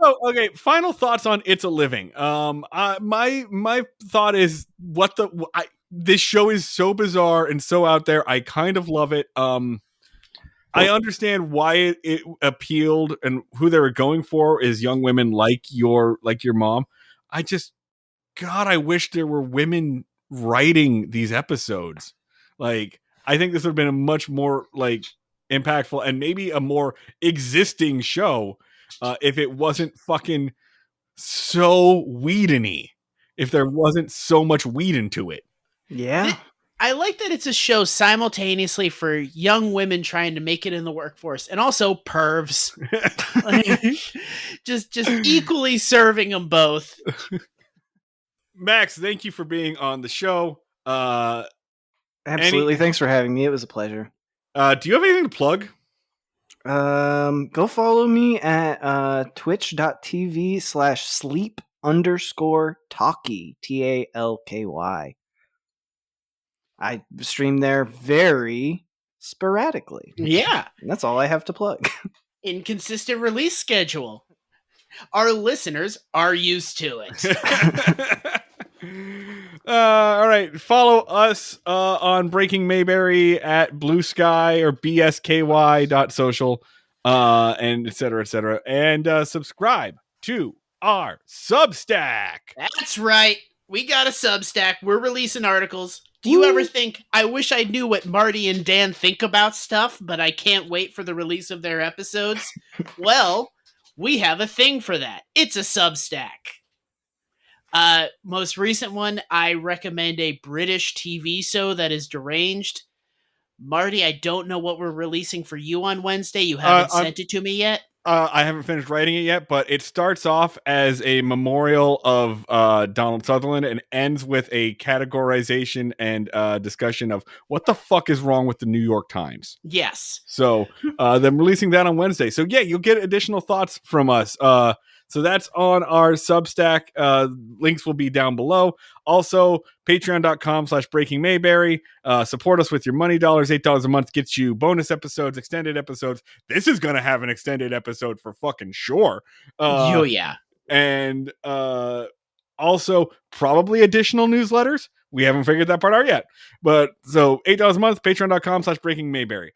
Okay. Final thoughts on It's a Living. My thought is this show is so bizarre and so out there. I kind of love it. I understand why it appealed and who they were going for is young women like your mom. I wish there were women writing these episodes. Like, I think this would have been a much more like impactful and maybe a more existing show. If it wasn't fucking so Whedon-y, if there wasn't so much Whedon to it. Yeah. I like that it's a show simultaneously for young women trying to make it in the workforce and also pervs. just equally serving them both. Max, thank you for being on the show. Absolutely. Thanks for having me. It was a pleasure. Do you have anything to plug? Go follow me at twitch.tv/sleep_talky TALKY. I stream there very sporadically. Yeah. And that's all I have to plug. Inconsistent release schedule. Our listeners are used to it. All right. Follow us on Breaking Mayberry at Blue Sky or bsky.social, and et cetera, and subscribe to our Substack. That's right. We got a Substack. We're releasing articles. Do you ever think, I wish I knew what Marty and Dan think about stuff, but I can't wait for the release of their episodes? Well, we have a thing for that. It's a Substack. Most recent one, I recommend a British TV show that is deranged. Marty, I don't know what we're releasing for you on Wednesday. You haven't sent it to me yet. I haven't finished writing it yet, but it starts off as a memorial of Donald Sutherland and ends with a categorization and discussion of what the fuck is wrong with the New York Times. Yes. So I'm releasing that on Wednesday. So yeah, you'll get additional thoughts from us. So that's on our Substack. Links will be down below. Also, patreon.com/Breaking Mayberry. Support us with your money dollars. $8 a month gets you bonus episodes, extended episodes. This is going to have an extended episode for fucking sure. Oh, yeah. And also probably additional newsletters. We haven't figured that part out yet. But so $8 a month, patreon.com/Breaking Mayberry.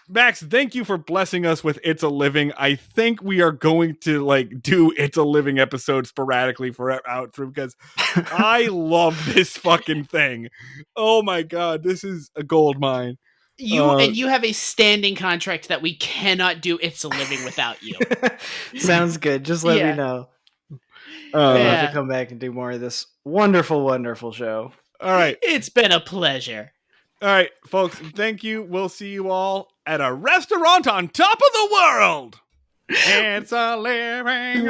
Max, thank you for blessing us with It's a Living. I think we are going to like do It's a Living episodes sporadically for out through because I love this fucking thing. Oh my god, this is a gold mine. You have a standing contract that we cannot do It's a Living without you. Sounds good. Just let me know. I'll have to come back and do more of this wonderful, wonderful show. All right. It's been a pleasure. All right, folks, thank you. We'll see you all at a restaurant on top of the world. It's a living.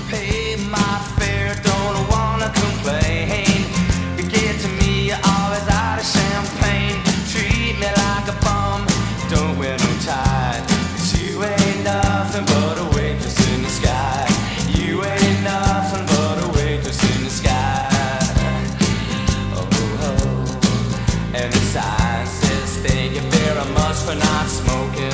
Pay my fare, don't wanna complain. You get to me, you're always out of champagne. Treat me like a bum, don't wear no tie. 'Cause you ain't nothing but a waitress in the sky. You ain't nothing but a waitress in the sky. Oh, oh. And the sign says thank you very much for not smoking.